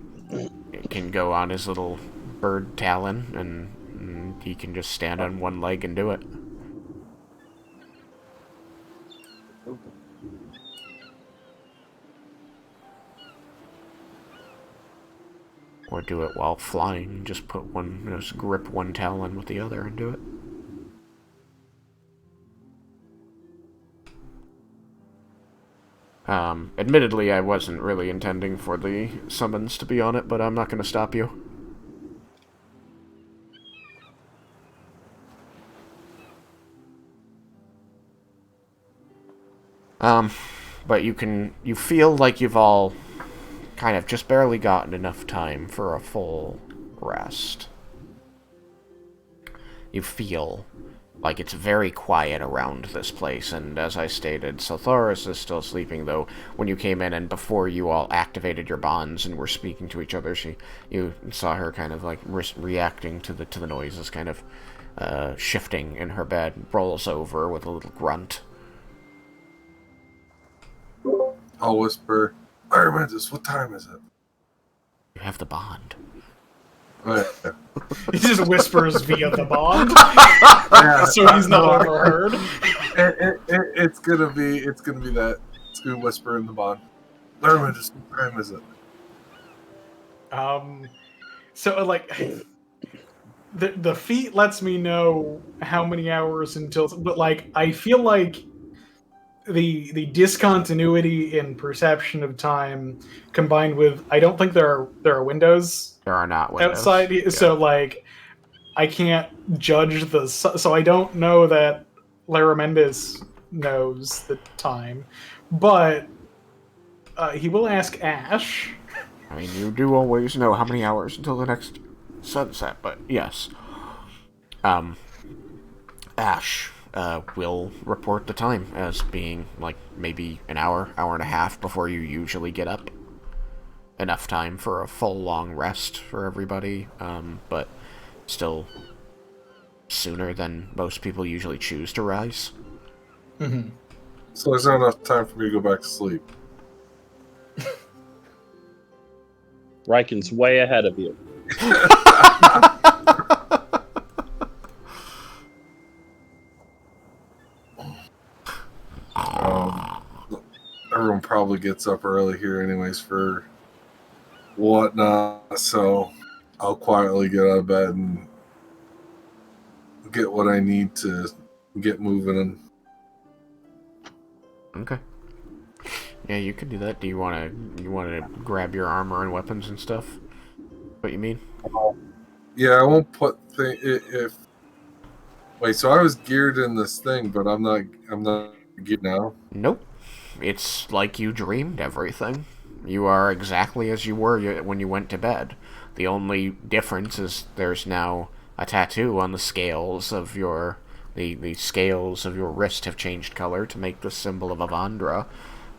it can go on his little bird talon, and he can just stand on one leg and do it. Or do it while flying. Just put one, just grip one talon with the other and do it. Admittedly, I wasn't really intending for the summons to be on it, but I'm not going to stop you. But you feel like you've all kind of just barely gotten enough time for a full rest. You feel like it's very quiet around this place, and as I stated, Sothoris is still sleeping, though when you came in and before you all activated your bonds and were speaking to each other, you saw her kind of like reacting to the noises, kind of shifting in her bed, rolls over with a little grunt. I'll whisper, Aramantis, what time is it? You have the bond. Oh, yeah. He just whispers via the bond, Yeah, so he's not overheard. It's gonna be that. It's gonna whisper in the bond. Aramantis, what time is it? So like, the feat lets me know how many hours until, but like, I feel like the discontinuity in perception of time combined with, I don't think there are windows. There are not windows outside, yeah. So like, I can't judge so I don't know that Laramentis knows the time, but he will ask Ash. I mean, you do always know how many hours until the next sunset, but yes. Ash will report the time as being, like, maybe an hour and a half before you usually get up. Enough time for a full, long rest for everybody, but still sooner than most people usually choose to rise. Mm-hmm. So there's not enough time for me to go back to sleep. Raiken's way ahead of you. Everyone probably gets up early here anyways for whatnot, so I'll quietly get out of bed and get what I need to get moving. Okay. Yeah, you can do that. Do you want to grab your armor and weapons and stuff? What you mean? Yeah, I won't put if. Wait, so I was geared in this thing, but I'm not geared now. Nope. It's like you dreamed everything. You are exactly as you were when you went to bed. The only difference is there's now a tattoo on the scales of your... The scales of your wrist have changed color to make the symbol of Avandra.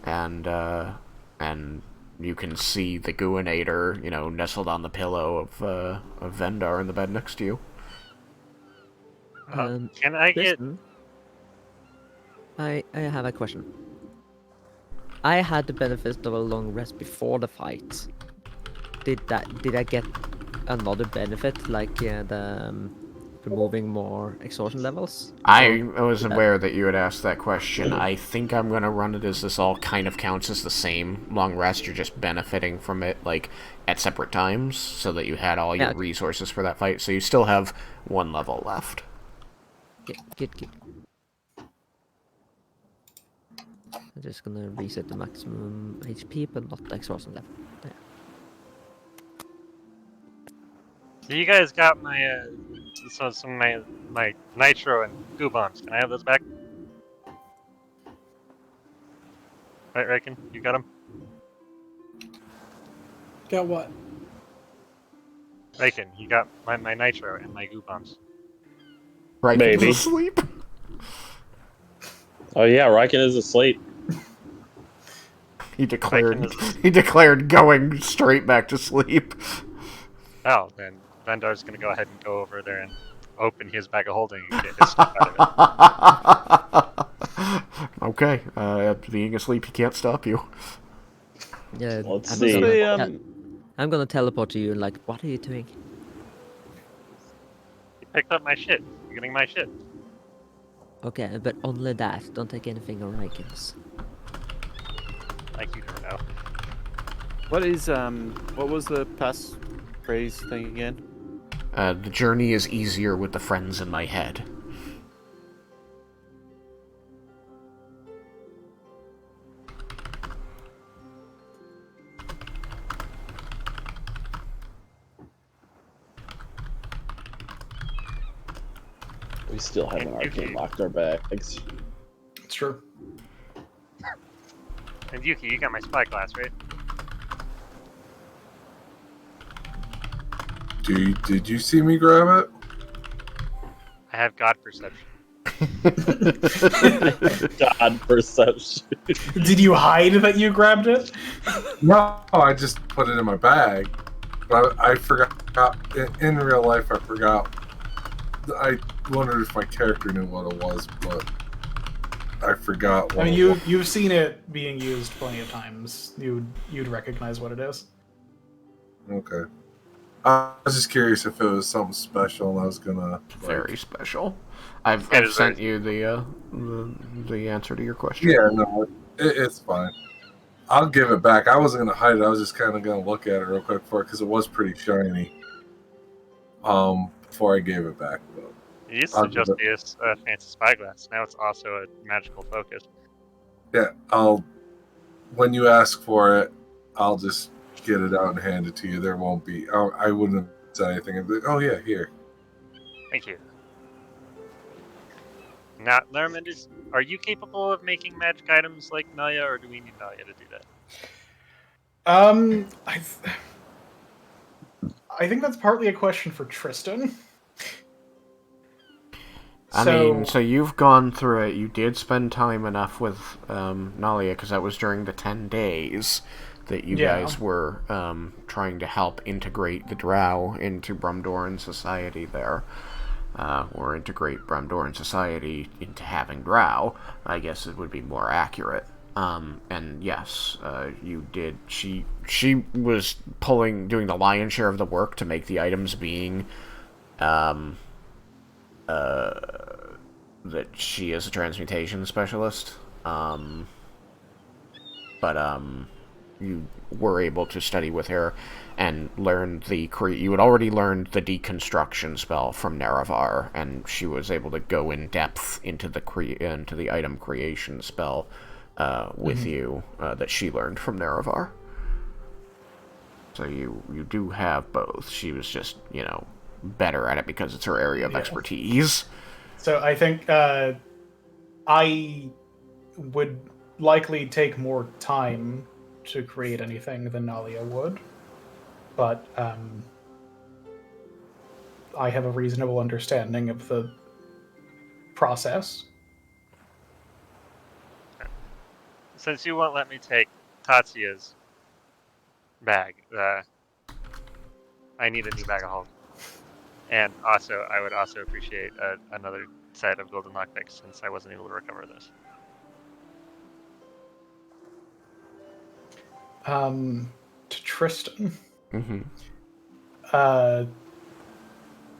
And you can see the Guanator, nestled on the pillow of Vendar in the bed next to you. Can I get... I have a question. I had the benefit of a long rest before the fight. Did I get another benefit, like the removing more exhaustion levels? I was aware that you had asked that question. I think I'm gonna run it as this all kind of counts as the same long rest. You're just benefiting from it, like, at separate times, so that you had all your resources for that fight. So you still have one level left. Good. I'm just gonna reset the maximum HP, but not the exhaustion level. There. So you guys got my some of my nitro and goo bombs. Can I have those back? Right, Raiken? You got them? Got what? Raiken, you got my nitro and my goo bombs. Raiken Maybe. is asleep. Oh yeah, Raiken is asleep. He declared going straight back to sleep. Well, then Vendar's gonna go ahead and go over there and open his bag of holding and get his stuff out of it. Okay, being asleep, he can't stop you. Yeah, Let's I'm see. I'm gonna teleport to you and like, what are you doing? He picked up my shit. You're getting my shit. Okay, but only that. Don't take anything of Raiken's. Like you don't know. What was the passphrase thing again? The journey is easier with the friends in my head. We still haven't arcane locked our bags. It's true. And Yuki, you got my spyglass, right? Did you see me grab it? I have God perception. God perception. Did you hide that you grabbed it? No, I just put it in my bag. But I forgot. In real life, I forgot. I wondered if my character knew what it was, but I forgot what I mean, it was. you've seen it being used plenty of times. You'd recognize what it is. Okay. I was just curious if it was something special, and I was gonna. Very special. I've sent you the answer to your question. Yeah, no, it's fine. I'll give it back. I wasn't gonna hide it. I was just kind of gonna look at it real quick for it because it was pretty shiny. Before I gave it back, but It used to just be a fancy spyglass. Now it's also a magical focus. yeah, when you ask for it, I'll just get it out and hand it to you. There won't be. I wouldn't have said anything. I'd be like, oh yeah, here. Thank you. Now, Laramenders, are you capable of making magic items like Nalia, or do we need Nalia to do that? I think that's partly a question for Tristan. I mean, so you've gone through it. You did spend time enough with Nalia, because that was during the 10 days that you guys were trying to help integrate the Drow into Brumdoran society there. Or integrate Brumdoran society into having Drow, I guess it would be more accurate. And yes, you did. She was doing the lion's share of the work to make the items being, that she is a transmutation specialist. But you were able to study with her and learn you had already learned the deconstruction spell from Nerevar, and she was able to go in depth into the item creation spell with you that she learned from Nerevar. So you do have both. She was just, better at it because it's her area of expertise. So I think I would likely take more time to create anything than Nalia would, but I have a reasonable understanding of the process. Since you won't let me take Tatsuya's bag, I need a new bag of holding. And also, I would also appreciate another set of golden lockpicks, since I wasn't able to recover this. To Tristan.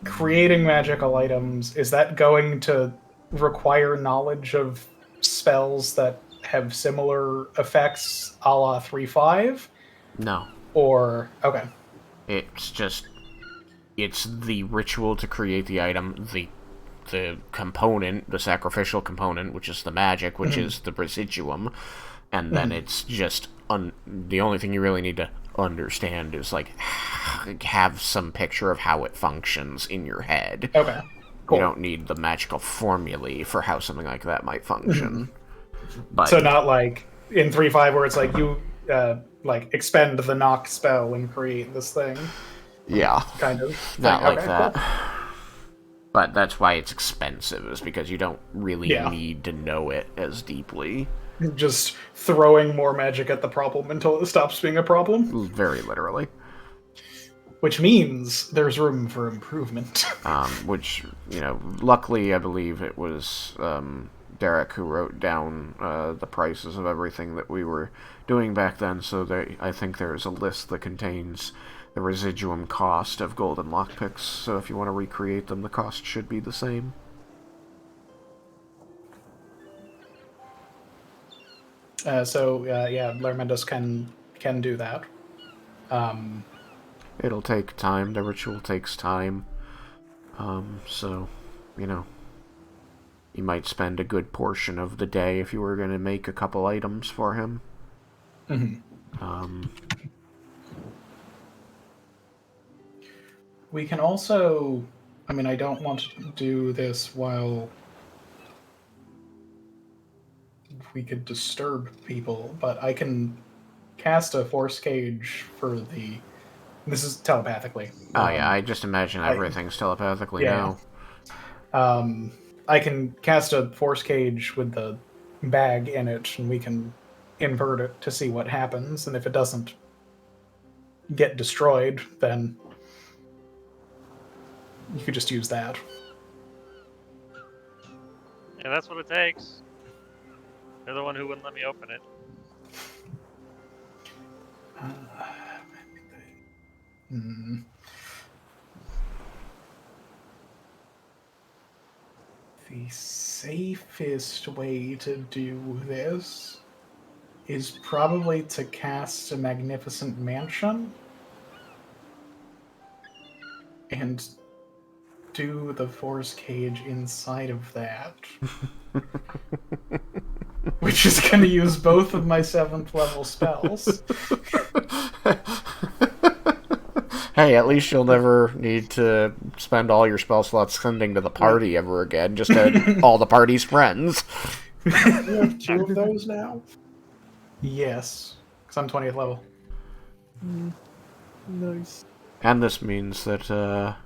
Creating magical items, is that going to require knowledge of spells that have similar effects a la 3-5? No. Or, okay. It's the ritual to create the item, the component, the sacrificial component, which is the magic, which is the residuum, and then it's just the only thing you really need to understand is have some picture of how it functions in your head. Okay, cool. You don't need the magical formulae for how something like that might function. But so not like in 3-5 where it's like you expend the knock spell and create this thing. Yeah, kind of not thing. like that. Cool. But that's why it's expensive, is because you don't really need to know it as deeply. Just throwing more magic at the problem until it stops being a problem. Very literally. which means there's room for improvement. Which, luckily I believe it was Derek who wrote down the prices of everything that we were doing back then, so I think there's a list that contains the residuum cost of golden lockpicks, so if you want to recreate them, the cost should be the same. Yeah, Larmendos can do that. It'll take time. The ritual takes time. So, you might spend a good portion of the day if you were going to make a couple items for him. Mm-hmm. We can also... I don't want to do this while we could disturb people, but I can cast a force cage for the... This is telepathically. Oh, yeah, I just imagine everything's telepathically now. I can cast a force cage with the bag in it, and we can invert it to see what happens, and if it doesn't get destroyed, then you could just use that. And that's what it takes. You're the one who wouldn't let me open it. The safest way to do this is probably to cast a magnificent mansion and do the force cage inside of that. Which is going to use both of my 7th level spells. Hey, at least you'll never need to spend all your spell slots sending to the party ever again, just to all the party's friends. You have 2 of those now? Yes, because I'm 20th level. Nice. And this means that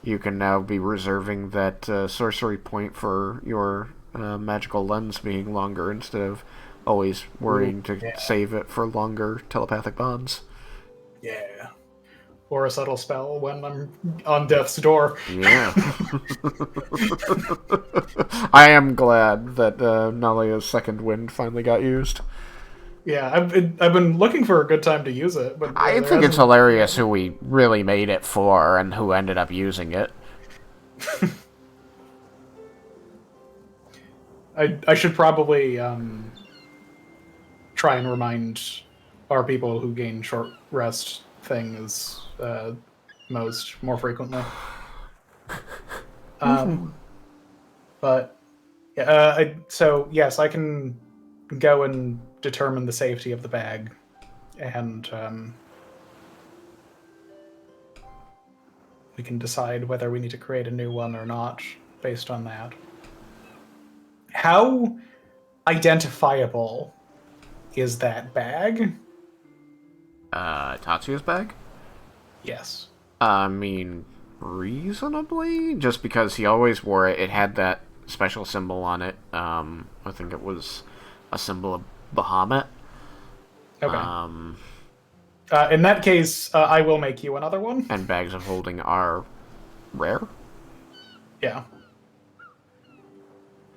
you can now be reserving that sorcery point for your magical lens being longer instead of always worrying to save it for longer telepathic bonds. Yeah. Or a subtle spell when I'm on death's door. Yeah. I am glad that Nalia's second wind finally got used. Yeah, I've been looking for a good time to use it, but I think it's hilarious who we really made it for and who ended up using it. I should probably try and remind our people who gain short rest things more frequently. But so yes, I can go and determine the safety of the bag, and we can decide whether we need to create a new one or not based on that. How identifiable is that bag? Tatsuya's bag? Yes. I mean, reasonably? Just because he always wore it, it had that special symbol on it. I think it was a symbol of Bahamut. Okay. In that case, I will make you another one. And bags of holding are rare? Yeah.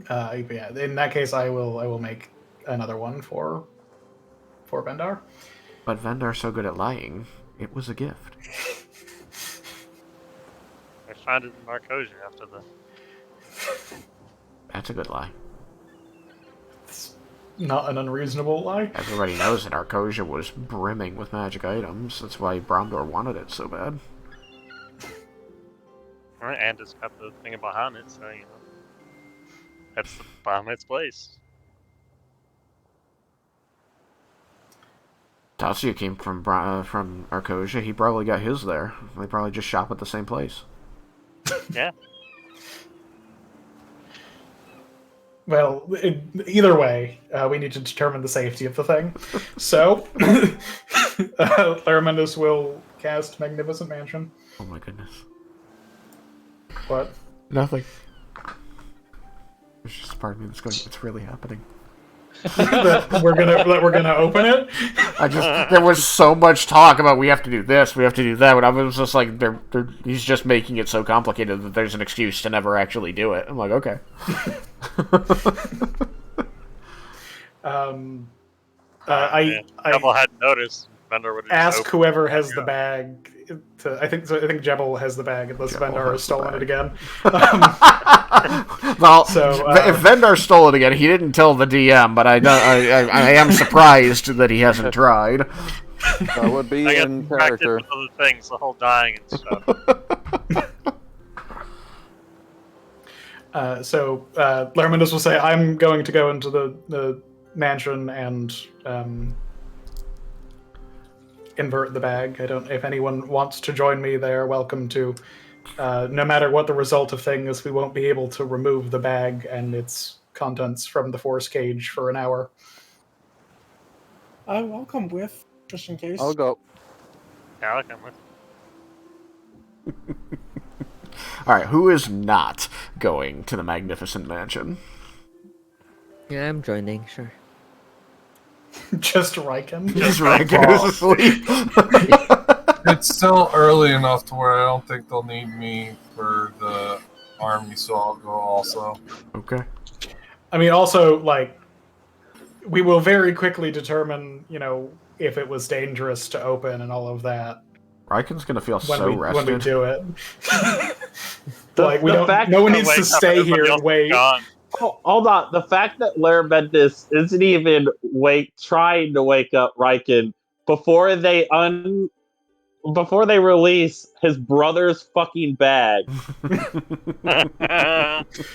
Yeah. In that case, I will make another one for Vendar. But Vendar's so good at lying, it was a gift. I found it in Marcosia after the... That's a good lie. It's not an unreasonable lie. Everybody knows that Arcosia was brimming with magic items. That's why Bromdor wanted it so bad. And it's got the thing about Bahamut, so, that's the Bahamut's place. Tatsuya came from Arcosia. He probably got his there. They probably just shop at the same place. Yeah. Well, either way, we need to determine the safety of the thing. So, Laramendos will cast Magnificent Mansion. Oh my goodness. What? Nothing. There's just a part of me that's going, it's really happening. that we're gonna open it. There was so much talk about we have to do this, we have to do that, but I was just like, he's just making it so complicated that there's an excuse to never actually do it. I'm like, okay. Jebel hadn't noticed. Vendar would ask whoever has the bag. I think Jebel has the bag, unless Jebel Vendar has has the stolen bag. it again. Well, So, if Vendar stole it again, he didn't tell the DM, but I am surprised that he hasn't tried. That would be I got in distracted character. with other things, the whole dying and stuff. Laraminus will say, "I'm going to go into the mansion and invert the bag. I don't. If anyone wants to join me, they are welcome to. No matter what the result of things, we won't be able to remove the bag and its contents from the force cage for an hour." I'll come with, just in case. I'll go. Yeah, I'll come with. Alright, who is not going to the Magnificent Mansion? Yeah, I'm joining, sure. Just Raiken. Just Raiken is asleep. It's still early enough to where I don't think they'll need me for the army, so I'll go also. Okay. I mean, also, like, we will very quickly determine, if it was dangerous to open and all of that Raiken's gonna feel when so we rested. do it. The fact No one that needs to Wake up, stay everybody here else and is wait. gone. Oh, hold on. The fact that Larabendis isn't even trying to wake up Raiken before they release his brother's fucking bag.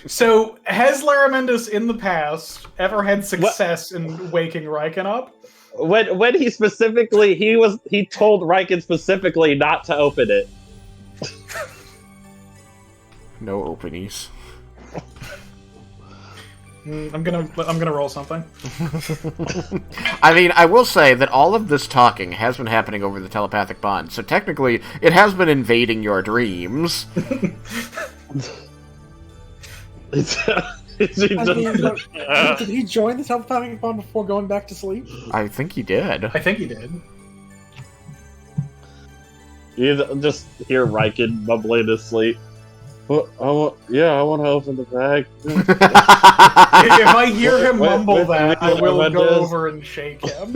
So, has Laramentis in the past ever had success in waking Raiken up? When he specifically he told Raiken specifically not to open it. No openies. I'm gonna roll something. I mean, I will say that all of this talking has been happening over the telepathic bond, so technically it has been invading your dreams. Did he join the telepathic bond before going back to sleep? I think he did. I think he did. You just hear Raiken mumbling to sleep. Well, I want to open the bag. If I hear him mumble that, I will Laramentis. go over and shake him.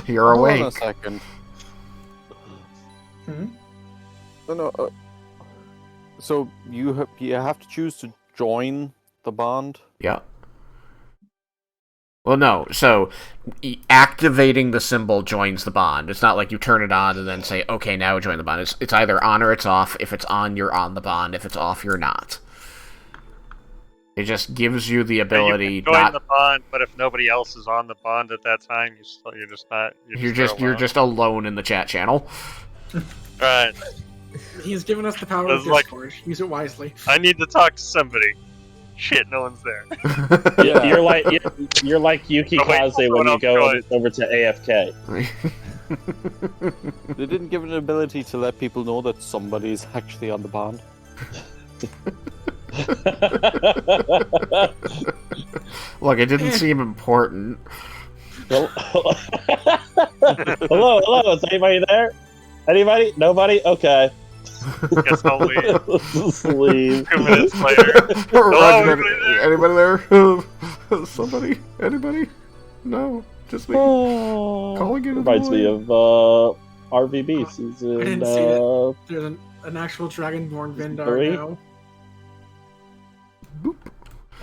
You're Hold on a awake. second. Hmm? No. So you have to choose to join the bond. Yeah. Well, no. So, activating the symbol joins the bond. It's not like you turn it on and then say, okay, now join the bond. It's either on or it's off. If it's on, you're on the bond. If it's off, you're not. It just gives you the ability you can join the bond, but if nobody else is on the bond at that time, you're just not. You're just alone in the chat channel. Right. He's given us the power That's of like- Discord. Use it wisely. I need to talk to somebody. Shit, no one's there. Yeah. You're like Yuki Oh, wait, Kaze when someone you else go joined. over to AFK. They didn't give an ability to let people know that somebody's actually on the bond. Look, it didn't seem important. Hello, is anybody there? Anybody? Nobody? Okay. Guess I'll leave. Just leave. 2 minutes later. Anybody there? Somebody? Anybody? No, just me. Calling in. Reminds me of RVB I season. didn't see it. There's an actual Dragonborn Vendar 3? now.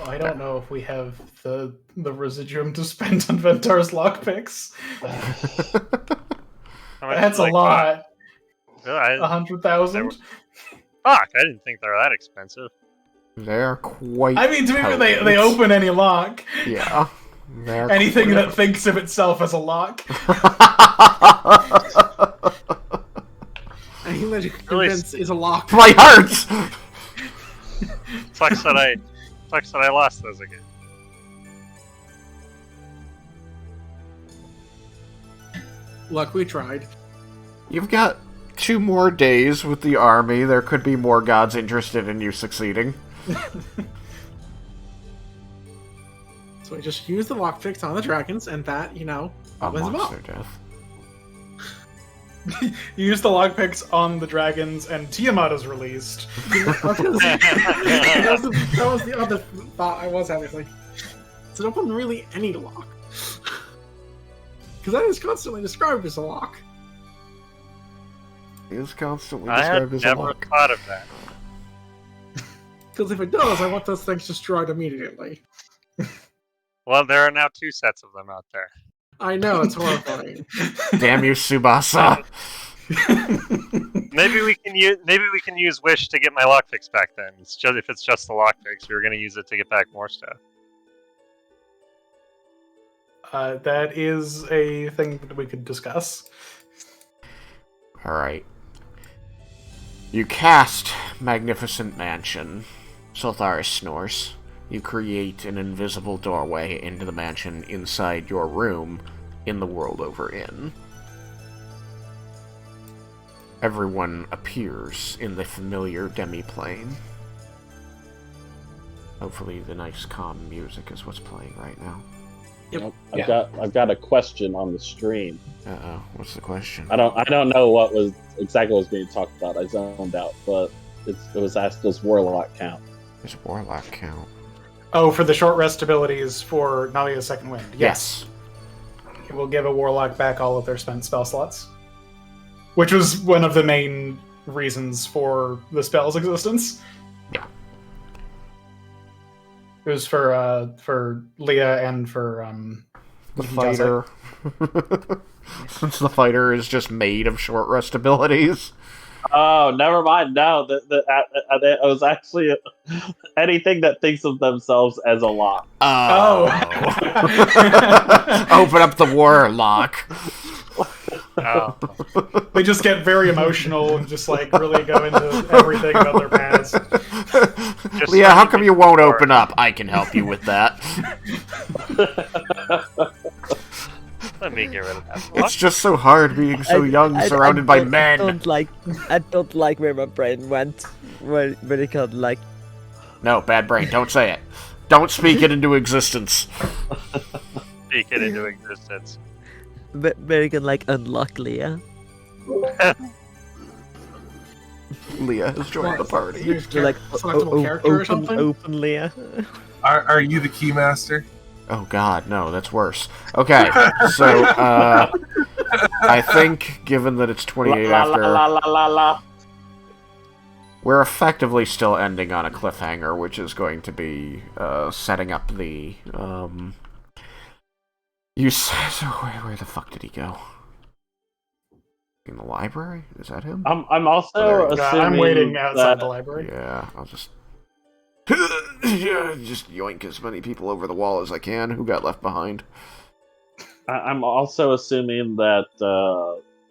I don't know if we have the residuum to spend on Ventar's lockpicks. That's a lot. 100,000. Fuck, I didn't think they were that expensive. They're quite. I mean, to be fair, they potent. open any lock. Yeah. They're Anything quite- that thinks of itself as a lock. Anything that you can Really convince is a lock. My heart. Sucks that I lost those again. Look, we tried. You've got 2 more days with the army. There could be more gods interested in you succeeding. So I just used the lockpicks on the dragons, and that, A was monster about. death. You use the lockpicks on the dragons, and Tiamat is released. that was the other thought I was having. Like, does it open really any lock? Because that is constantly described as a lock. It is constantly I described had as a never lock. thought of that. Because if it does, I want those things destroyed immediately. Well, there are now 2 sets of them out there. I know, it's horrifying. Damn you, Tsubasa! Maybe we can use Wish to get my lockpicks back then. It's just if it's just the lockpicks, we were gonna use it to get back more stuff. That is a thing that we could discuss. Alright. You cast Magnificent Mansion. Soltharis snores. You create an invisible doorway into the mansion inside your room in the world over in. Everyone appears in the familiar demi-plane. Hopefully the nice calm music is what's playing right now. Yep. I've got a question on the stream. Uh-oh, what's the question? I don't know what was exactly what was being talked about. I zoned out, but it was asked, does Warlock count? Does Warlock count? Oh, for the short rest abilities for Nalia's Second Wind. Yes. It will give a Warlock back all of their spent spell slots. Which was one of the main reasons for the spell's existence. Yeah. It was for Leah and for The Yukikaze. fighter. Since the fighter is just made of short rest abilities. Oh, never mind. No, it was actually anything that thinks of themselves as a lock. Oh. Open up the Warlock. Oh. They just get very emotional and just like really go into everything about their past. Just Leah, how come you won't before. open up? I can help you with that. Let me get rid of that. It's just so hard being so young, surrounded by men. I don't like where my brain went. Where it got like... No, bad brain. Don't say it. Don't speak it into existence. Speak it into existence. Where it got like unlock Leah. Leah has joined the party. You're Like selectable character or something? open Leah. Are you the keymaster? Oh god, no, that's worse. Okay, so, I think, given that it's 28 after... We're effectively still ending on a cliffhanger, which is going to be, setting up the, You said... So where the fuck did he go? In the library? Is that him? I'm also assuming I'm waiting outside that the library. Yeah, I'll just... just yoink as many people over the wall as I can. Who got left behind? I'm also assuming that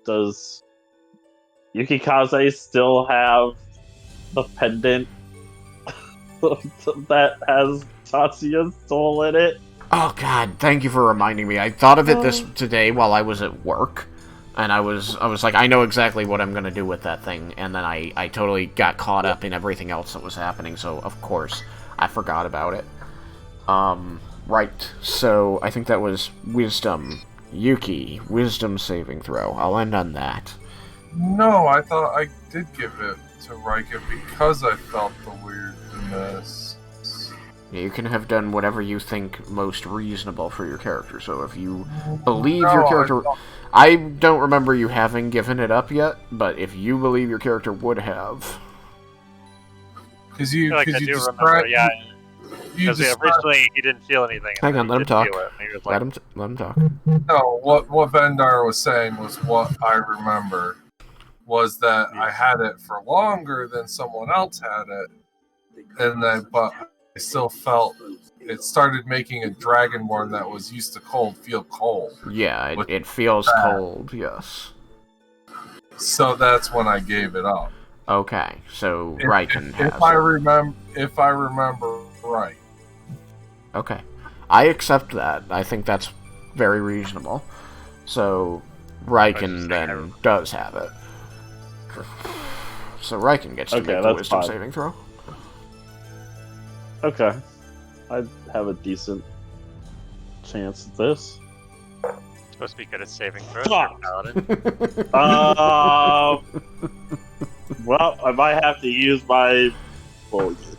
does Yukikaze still have the pendant that has Tatsuya's soul in it? Oh god, thank you for reminding me. I thought of it this today while I was at work, and I was like, I know exactly what I'm gonna do with that thing, and then I totally got caught up in everything else that was happening, so of course I forgot about it. Right, so I think that was Wisdom. Yuki, Wisdom saving throw. I'll end on that. No, I thought I did give it to Raiken because I felt the weirdness. You can have done whatever you think most reasonable for your character, so if you believe your character... I don't remember you having given it up yet, but if you believe your character would have... Because I you, feel like I cause you do described... remember, yeah. You Because described, originally he didn't feel anything. and Hang then on, he let him did talk. feel it, and he was like, Let him talk. no, what Vendar was saying was what I remember was that I had it for longer than someone else had it, and then but I still felt it started making a dragonborn that was used to cold feel cold. Yeah, it feels cold, yes. So that's when I gave it up. Okay, so Raiken has If I it. remember right. Okay. I accept that. I think that's very reasonable. So, Raiken then does have it. So Raiken gets to Okay, make the that's wisdom fine. saving throw. Okay. I have a decent chance at this. Supposed to be good at saving throws. Fuck. Paladin. Well, I might have to use my mulligan.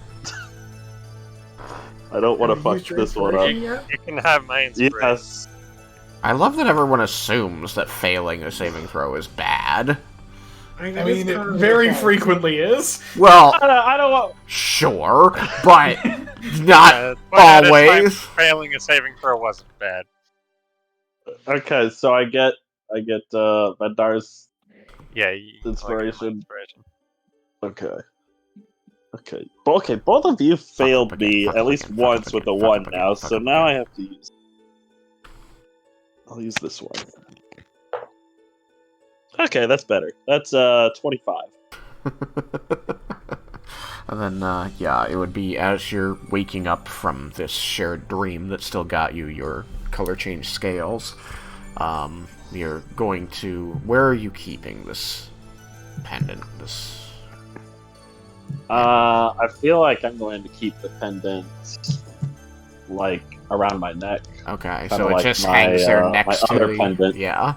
I don't want to Have you fuck used your this one up. inspiration yet? You can have my inspiration. Yes. I love that everyone assumes that failing a saving throw is bad. I mean, it very frequently is. Well, I don't want. sure, but not Yeah, but at a time, always. failing a saving throw wasn't bad. Okay, so I get Vendar's Yeah, inspiration. Inspiration. Okay. Okay, both of you failed again, me fuck at up least again, fuck once up with the again, fuck one up again, now, fuck so up now I again. have to use. I'll use this one. Okay, that's better. That's 25. And then, yeah, it would be as you're waking up from this shared dream that still got you your color change scales. You're going to... Where are you keeping this pendant? This... I feel like I'm going to keep the pendant like around my neck. Okay, Kinda so it like just my, hangs there my next to other the... pendant. Yeah.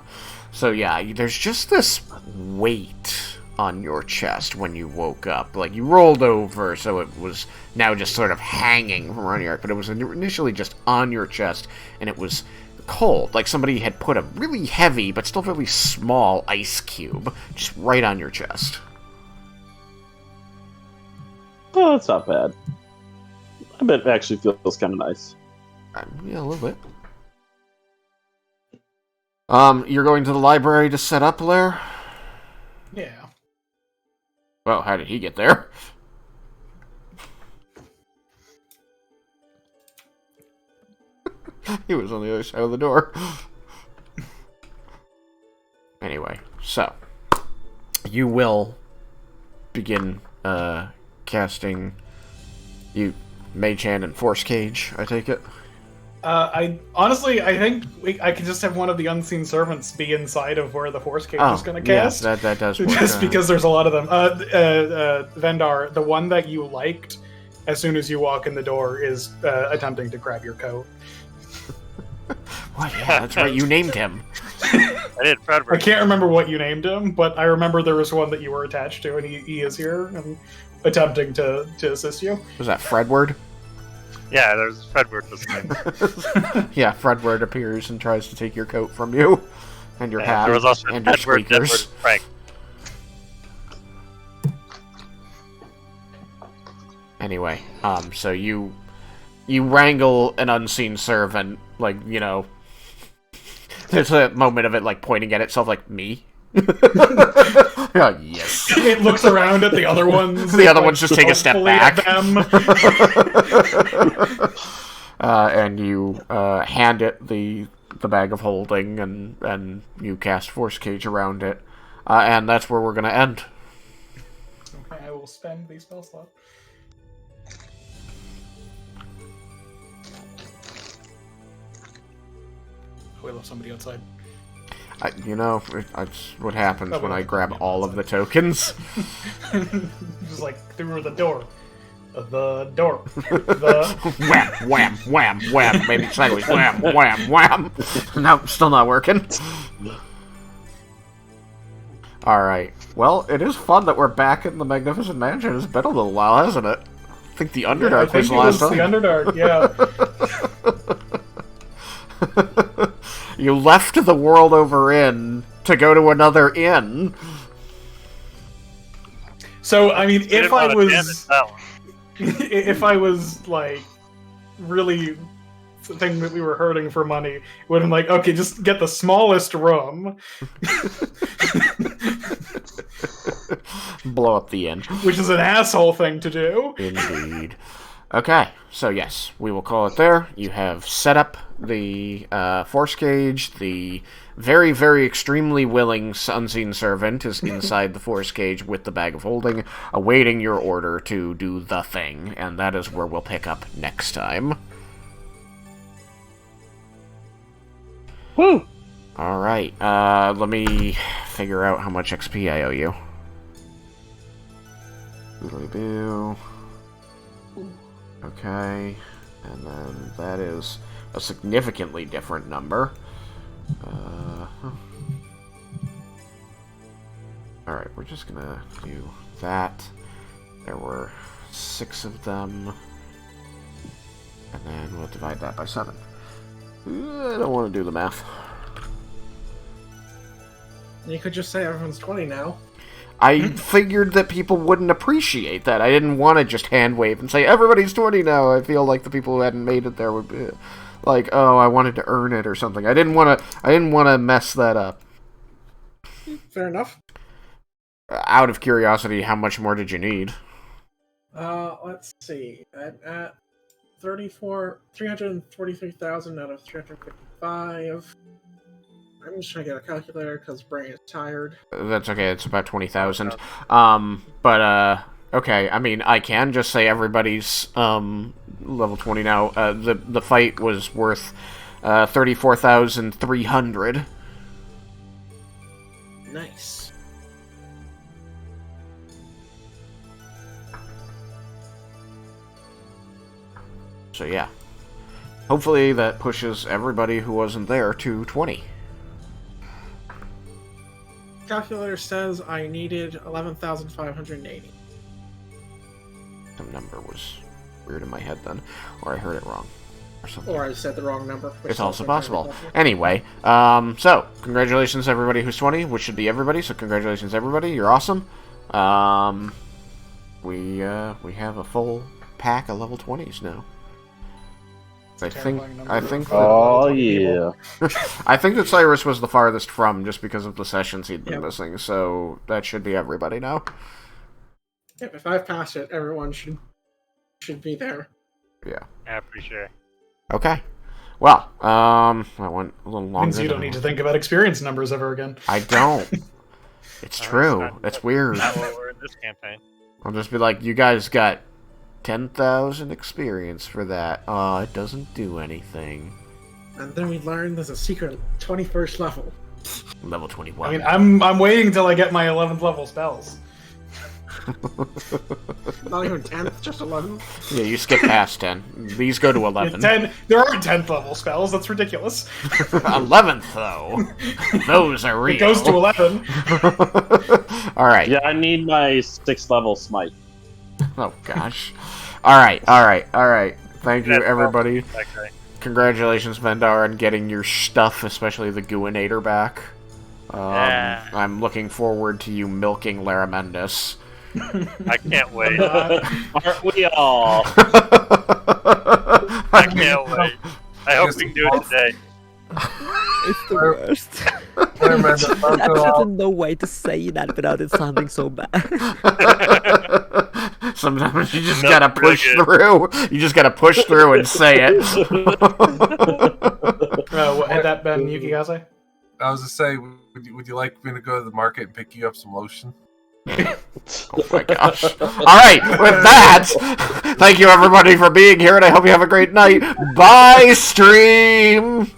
So yeah, there's just this weight on your chest when you woke up. Like, you rolled over, so it was now just sort of hanging from around your neck, but it was initially just on your chest, and it was cold. Like somebody had put a really heavy, but still really small ice cube just right on your chest. Oh, that's not bad. I bet it actually feels kind of nice. Yeah, a little bit. You're going to the library to set up, Lair? Yeah. Well, how did he get there? He was on the other side of the door. Anyway, so you will begin casting Mage Hand and Force Cage, I take it? I think I could just have one of the unseen servants be inside of where the force cage is going to cast. Yeah, that does work. Just because there's a lot of them. Vendar, the one that you liked, as soon as you walk in the door, is attempting to grab your coat. Well, yeah, that's right. You named him. I did, Fredward. I can't remember what you named him, but I remember there was one that you were attached to, and he is here and attempting to assist you. Was that Fredward? Yeah, there's Fredward this time. Yeah, Fredward appears and tries to take your coat from you, and your hat, There was also and your Edward, squeakers. Frank. Anyway, so you wrangle an unseen servant, like, you know, there's a moment of it, like, pointing at itself, like, me? Oh, yes. It looks around at the other ones. The other ones just take a step hopefully at back. them. And you hand it the bag of holding, and you cast Force Cage around it. And that's where we're going to end. Okay, I will spend the spell slot. We left somebody outside. That's what happens when I grab all of the outside. tokens. Just like through the door. The door. The... Wham, wham, wham, wham. Maybe sideways. Wham, wham, wham. Nope, still not working. Alright. Well, it is fun that we're back in the Magnificent Mansion. It's been a little while, hasn't it? I think the Underdark was the last time. The Underdark, yeah. You left the world over inn to go to another inn. So, I mean, Didn't wanna damage that one. if I was, like, really thinking that we were hurting for money, it would have been like, okay, just get the smallest room. Blow up the inn. Which is an asshole thing to do. Indeed. Okay, so yes, we will call it there. You have set up the Force Cage. The very, very extremely willing unseen servant is inside the Force Cage with the bag of holding, awaiting your order to do the thing, and that is where we'll pick up next time. Woo! Alright, let me figure out how much XP I owe you. Boodly-boo. Okay, and then that is a significantly different number. Alright, we're just gonna do that. There were 6 of them. And then we'll divide that by 7. I don't want to do the math. You could just say everyone's 20 now. I figured that people wouldn't appreciate that. I didn't want to just hand wave and say, everybody's 20 now. I feel like the people who hadn't made it there would be like, oh, I wanted to earn it or something. I didn't want to mess that up. Fair enough. Out of curiosity, how much more did you need? Let's see. At 343,000 out of 355. I'm just trying to get a calculator because brain is tired. That's okay. It's about 20,000. Okay. I mean, I can just say everybody's level 20 now. The fight was worth 34,300. Nice. So yeah. Hopefully that pushes everybody who wasn't there to 20. Calculator says I needed 11,580. Some number was weird in my head then, or I heard it wrong, or something. Or I said the wrong number. Which It's also possible. Anyway, so congratulations everybody who's 20, which should be everybody. So congratulations everybody, you're awesome. We have a full pack of level 20s now. I think. Oh yeah. I think that Cyrus was the farthest from, just because of the sessions he'd been missing. So that should be everybody now. Yep, if I've passed it, everyone should be there. Yeah. Yeah, pretty sure. Okay. Well, that went a little longer. Means you don't need to think about experience numbers ever again. I don't. It's true. It's weird. Not what we're in this campaign. I'll just be like, you guys got 10,000 experience for that. Oh, it doesn't do anything. And then we learned there's a secret 21st level. Level 21. I mean, I'm waiting until I get my 11th level spells. Not even 10th, just 11th. Yeah, you skip past 10. These go to 11. 10. There aren't 10th level spells. That's ridiculous. 11th, though. Those are real. It goes to 11. Alright. Yeah, I need my 6th level smite. Oh, gosh. Alright. Thank you, everybody. Okay. Congratulations, Vendar, on getting your stuff, especially the Guinator back. I'm looking forward to you milking Laramendus. I can't wait. Aren't we all? I can't wait. I hope we can do it today. It's the worst. That's just no way to say that without it sounding so bad. Sometimes you just gotta push through. You just gotta push through and say it. Had that been Yukikaze? I was to say, would you like me to go to the market and pick you up some lotion? Oh my gosh. Alright, with that, thank you everybody for being here, and I hope you have a great night. Bye, stream!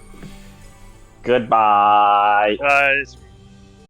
Goodbye. Guys.